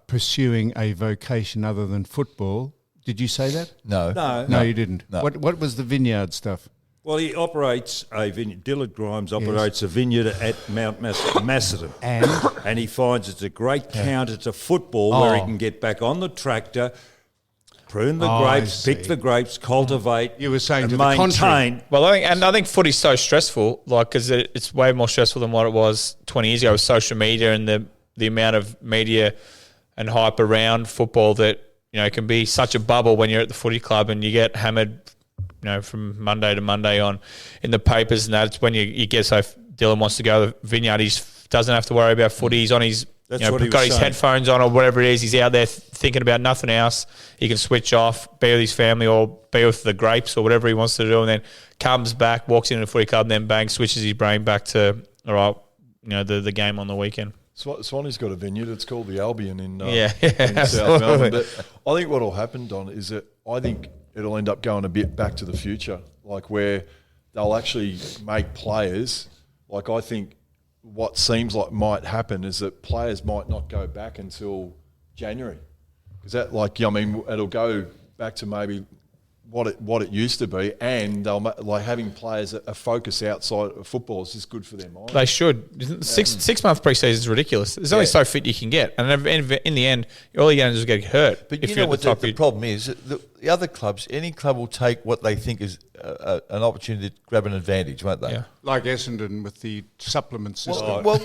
pursuing a vocation other than football? Did you say that? No. No, you didn't. No. What was the vineyard stuff? Well, he operates a vineyard. Dylan Grimes operates a vineyard at Mount Macedon. And he finds it's a great counter to football where he can get back on the tractor, prune the grapes, pick the grapes, cultivate. You were saying and to the contrary. maintain. Well, I think footy's so stressful, because it's way more stressful than what it was 20 years ago with social media and the amount of media and hype around football that it can be such a bubble when you're at the footy club and you get hammered, from Monday to Monday in the papers and that. It's when you get so if Dylan wants to go to the vineyard, he doesn't have to worry about footy. He's on his. That's what he was got his saying. headphones on or whatever it is. He's out there thinking about nothing else. He can switch off, be with his family or be with the grapes or whatever he wants to do, and then comes back, walks into the footy club, and then bang, switches his brain back to all right, the game on the weekend. Swanee's got a vineyard. It's called the Albion in Yeah, in South Melbourne. But I think what will happen, Don, is that I think it'll end up going a bit back to the future, like where they'll actually make players. Like I think what seems like might happen is that players might not go back until January, because that it'll go back to maybe what it used to be, and they'll having players a focus outside of football is just good for their mind. They should. 6 month preseason is ridiculous. There's only so fit you can get, and in the end, all you're going to do is get hurt. But you know what the problem is? The other clubs, any club will take what they think is an opportunity to grab an advantage, won't they? Yeah. Like Essendon with the supplement system. Well,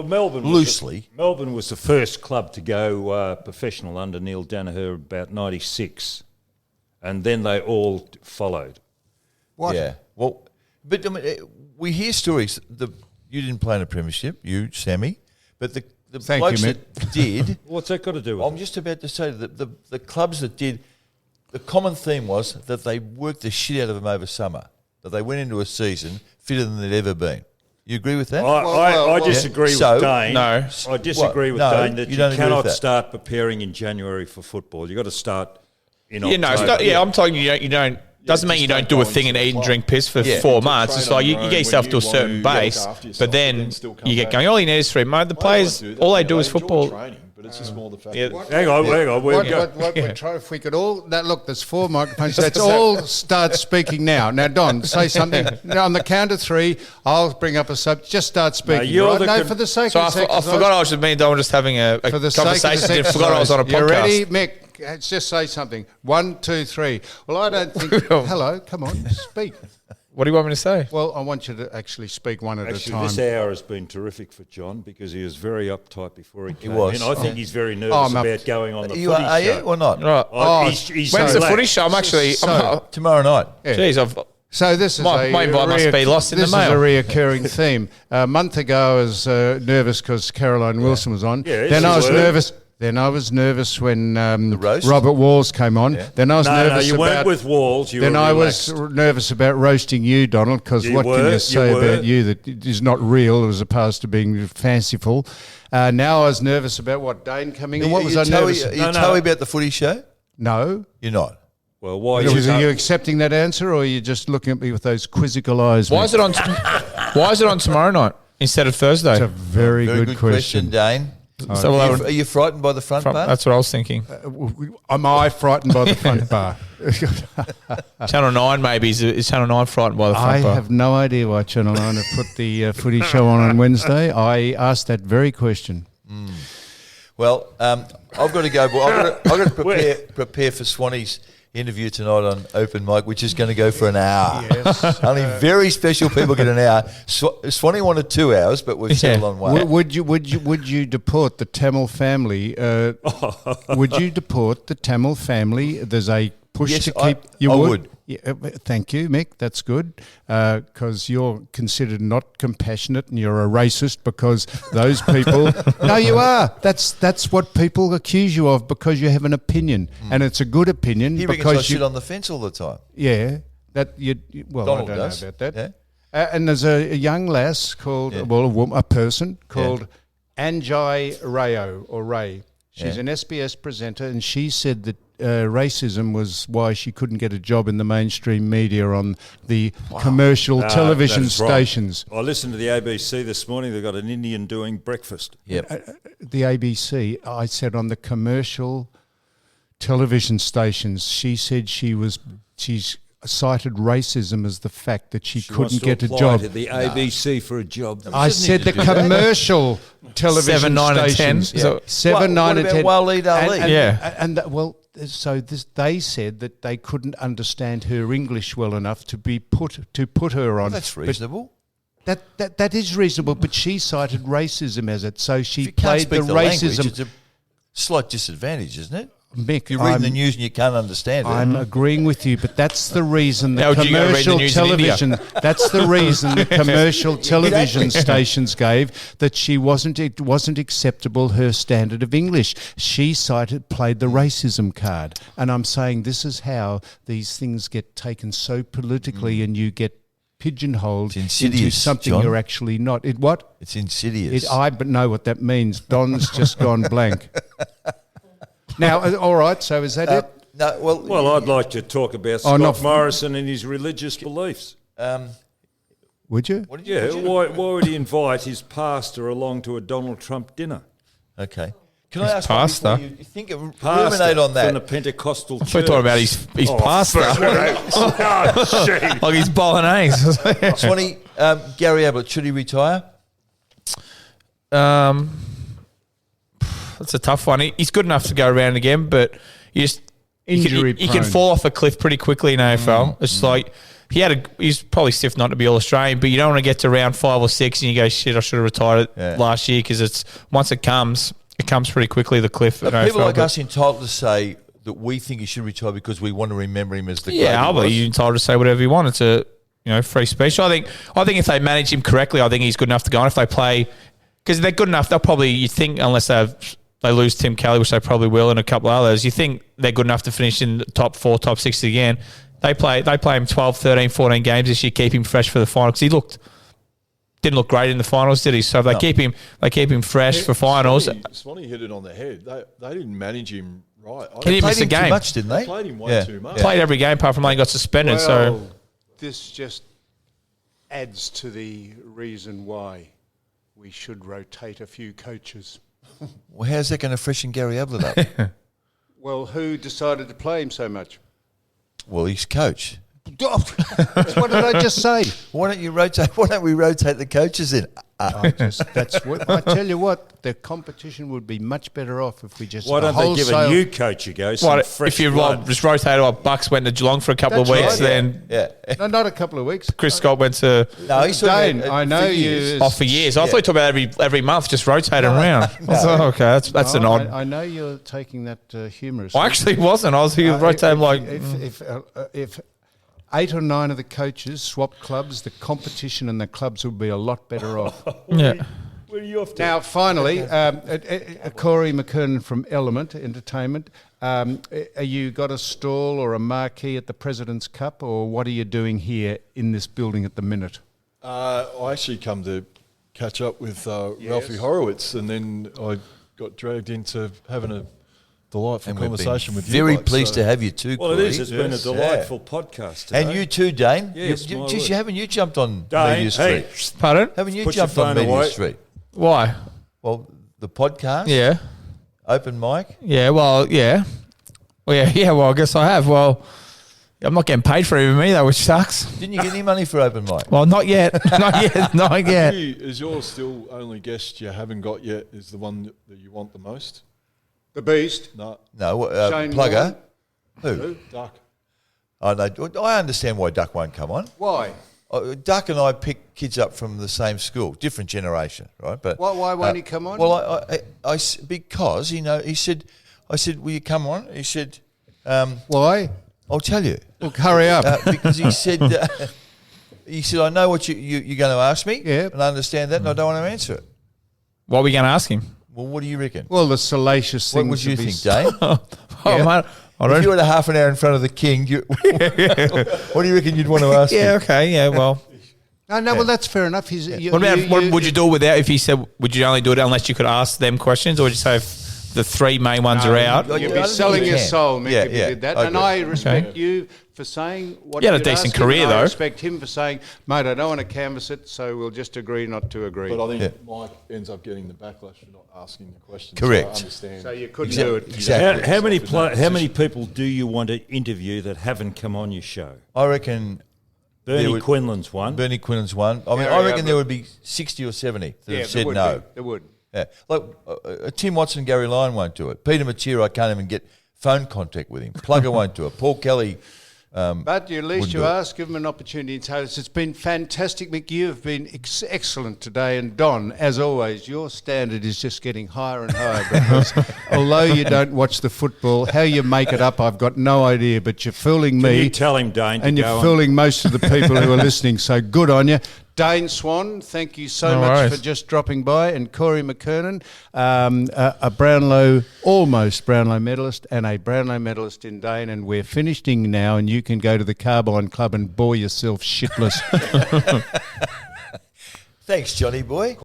Melbourne loosely. Melbourne was the first club to go professional under Neil Danaher about 96, and then they all followed. What? Yeah. Well, but I mean, we hear stories. You didn't play in a premiership, you, Sammy, but the Thank blokes you, that did. What's that got to do with I'm it? just about to say that the clubs that did, the common theme was that they worked the shit out of them over summer, that they went into a season fitter than they'd ever been. You agree with that? I disagree with Dane. No. I disagree with No, Dane that you you don't agree with cannot that. start preparing in January for football. You've got to start in October. Yeah, no, it's not, I'm telling you don't. Doesn't mean you don't do a thing and eat and drink piss for 4 months. It's like you get yourself to a certain base, but then you get going. All you need is 3 months. The players, all they do is football. Training, but it's just more the fact. Yeah. Hang on. We're trying, if we could all, look, there's 4 microphones. Let's all start speaking now. Now, Don, say something. Now, on the count of 3, I'll bring up a subject. Just start speaking. For the sake So of the I forgot I was with me and Don were just having a for the sake of conversation. the I forgot I was on a podcast. You ready, Mick? Let's just say something. 1, 2, 3. Well, I don't think... Hello, come on, speak. What do you want me to say? Well, I want you to actually speak one at a Actually, time. this hour has been terrific for John because he was very uptight before he came was. in. I think he's very nervous about going on the footy Are show. you or not? Right. He's When's the relaxed. footy show? I'm actually... Tomorrow night. Jeez, So this is My invite must be lost in the mail. This is a reoccurring theme. A month ago, I was nervous because Caroline Wilson was on. Yeah, then I was she was. nervous. Then I was nervous when roast? Robert Walls came on. Yeah. Then I was nervous you about. weren't with Walls. You Then were I relaxed. was nervous about roasting you, Donald, because You what can were, you say you were. about you that is not real as opposed to being fanciful? Now I was nervous about what Dane coming. And what was I nervous? Are you telling about the footy show? No. You're not. Well, why? Are you accepting that answer, or are you just looking at me with those quizzical eyes? why mate? is it on? Why is it on tomorrow night instead of Thursday? It's a very, Very good question. Dane. So we'll have Are you frightened by the front bar? that's what I was thinking. Am I frightened by the front bar? Channel 9 maybe is Channel 9 frightened by the front I bar? have no idea why Channel 9 have put the footy show on Wednesday. I asked that very question. Well, I've got to go. I've got to prepare for Swanee's interview tonight on Open Mic, which is going to go for an hour. Yes. Only very special people get an hour. Swanee wanted 2 hours, but we've settled on 1. Would you deport the Tamil family? Would you deport the Tamil family? There's a push Yes, to keep. I would. Yeah, thank you, Mick. That's good because you're considered not compassionate and you're a racist because those people. No, you are. That's what people accuse you of because you have an opinion and it's a good opinion. He reckons I because sit on the fence all the time. yeah, that you. Well, Donald I don't does. know about that. Yeah. And there's a young lass called, a person called Anjai Rayo or Ray. She's an SBS presenter, and she said that racism was why she couldn't get a job in the mainstream media on the commercial television That is right. stations. I listened to the ABC this morning. They've got an Indian doing breakfast. Yep. The ABC, I said on the commercial television stations, she said she's cited racism as the fact that she couldn't wants to get a apply job. to the ABC for a job. I said the commercial television 7, 9 and 10. stations. Yeah. So 7, 9 what and about 10. Waleed Ali? They said that they couldn't understand her English well enough to put her on. That's But reasonable. that is reasonable, but she cited racism as it. So If she you can't played speak the the language, racism. it's a slight disadvantage, isn't it? Mick, You're reading the news and you can't understand it. I'm agreeing with you, but that's the reason How the would you go read the commercial news in India? television. That's the reason the commercial television stations gave that it wasn't acceptable her standard of English. She played the racism card, and I'm saying this is how these things get taken so politically, and you get pigeonholed It's into insidious, something John. you're actually not. It what? It's insidious. I but know what that means. Don's just gone blank. Now, all right. So is that it? No, well, Well, I'd like to talk about Oh, Scott not- Morrison and his religious beliefs. Would you? what did you? Yeah, what did you- why would he invite his pastor along to a Donald Trump dinner? Okay. Can I ask pastor. one before you think of ruminate on From the that? Pentecostal We're church. talking about his pasta. Oh, shit. Like his bolognese. Swanee, Gary Ablett, should he retire? That's a tough one. He's good enough to go around again, but you just Injury he can prone. fall off a cliff pretty quickly in AFL. It's like he's probably stiff not to be all Australian, but you don't want to get to round 5 or 6 and you go, shit, I should have retired it last year, because it's once it comes pretty quickly, the cliff. Are at people AFL, like but- us entitled to say that we think he should retire because we want to remember him as the great Yeah, he but was? you're entitled to say whatever you want. It's a free speech. I think if they manage him correctly, I think he's good enough to go on. If they play, because they're good enough, they'll probably, you think, unless they lose Tim Kelly, which they probably will, and a couple of others, you think they're good enough to finish in the top 4, top 6 again. They play him 12, 13, 14 games this year, keep him fresh for the final, because he didn't look great in the finals, did he? So if they keep him fresh for finals. Swanee hit it on the head. They didn't manage him right. He didn't Played miss a him too game. much, didn't they? They played him way too much. Played every game apart from when he got suspended. so Well, this just adds to the reason why we should rotate a few coaches. Well, how's that going to freshen Gary Ablett up? Well, who decided to play him so much? Well, he's coach. What did I just say? Why don't we rotate the coaches in? That's what I tell you. What the competition would be much better off if we just Why don't they give a wholesale- new coach a go? Some what, fresh if you blood? just rotated what Bucks went to Geelong for a couple of That's weeks, right, then Yeah. No, not a couple of weeks. Chris Scott went to No, he's talking Dane, about, I know for years. you. off for years. I thought you talked about every month, just rotate him around. I thought, okay, that's an odd. I know you're taking that humorous. I actually wasn't. I was thinking rotate him like. If 8 or 9 of the coaches swapped clubs, the competition and the clubs would be a lot better off. Yeah. Where are you off to? Now, finally, Corey McKernan from Element Entertainment. Are you got a stall or a marquee at the President's Cup, or what are you doing here in this building at the minute? I actually come to catch up with Ralphie Horowitz, and then I got dragged into having a delightful And we've been conversation with you. very blokes, pleased so- to have you too, Well, it Corey. is. It's been a Yes. delightful podcast today. And you too, Dane. Yes, you, my geez, word. you haven't you jumped on Dane, Media hey, Street? Pardon? Haven't you Put your jumped on phone Media away. Street? Why? Well, the podcast, Yeah. open mic. Yeah. Well. Yeah. Well. Yeah. Yeah. Well, I guess I have. Well, I'm not getting paid for even me though, which sucks. Didn't you get any money for open mic? Well, not yet. Not yet. Not yet. Is yours still only guest you haven't got yet is the one that you want the most? The Beast. No. No, Shane Plugger. Who? Duck. I know. I understand why Duck won't come on. Why? Duck and I pick kids up from the same school, different generation, right? But Why won't he come on? Well, because he said, I said, will you come on? He said, Why? I'll tell you. Well, hurry up. Because he said, I know what you're going to ask me, Yeah. and I understand that, and I don't want to answer it. What are we going to ask him? Well, what do you reckon? Well, the salacious What thing. would to you be think, Dane? Oh, man. I If don't. you had a half an hour in front of the king, what do you reckon you'd want to ask Yeah. him? Okay. Yeah. Well. No, well, that's fair enough. He's, What about? What would you do without? If he said, would you only do it unless you could ask them questions, or would you say if the 3 main ones are out? I You'd don't be think selling you your can. soul, Mick, Yeah, if you yeah, did that. I And agree. I respect you for saying what You had a you'd decent ask him, career, and I though. respect him for saying, mate, I don't want to canvass it, so we'll just agree not to agree. But I think Yeah. Mike ends up getting the backlash for not asking the question. Correct. So I understand. So you couldn't do it. Exactly. How many people do you want to interview that haven't come on your show? I reckon Bernie There would- Quinlan's one. Bernie Quinlan's one. I mean, Gary I reckon Ablett. there would be 60 or 70 that Yeah, have there said would no. be. There would. Yeah. Like Tim Watson, Gary Lyon won't do it. Peter Matera, I can't even get phone contact with him. Plugger won't do it. Paul Kelly. But at least Wouldn't you do it. ask, give them an opportunity to tell us. It's been fantastic, Mick. You have been excellent today. And Don, as always, your standard is just getting higher and higher because although you don't watch the football, how you make it up, I've got no idea. But you're fooling Can me. you tell him, Dane, to And go you're on? fooling most of the people who are listening. So good on you. Dane Swan, thank you so No much worries. for just dropping by, and Corey McKernan, a Brownlow, almost Brownlow medalist, and a Brownlow medalist in Dane, and we're finishing now, and you can go to the Carbine Club and bore yourself shitless. Thanks, Johnny boy.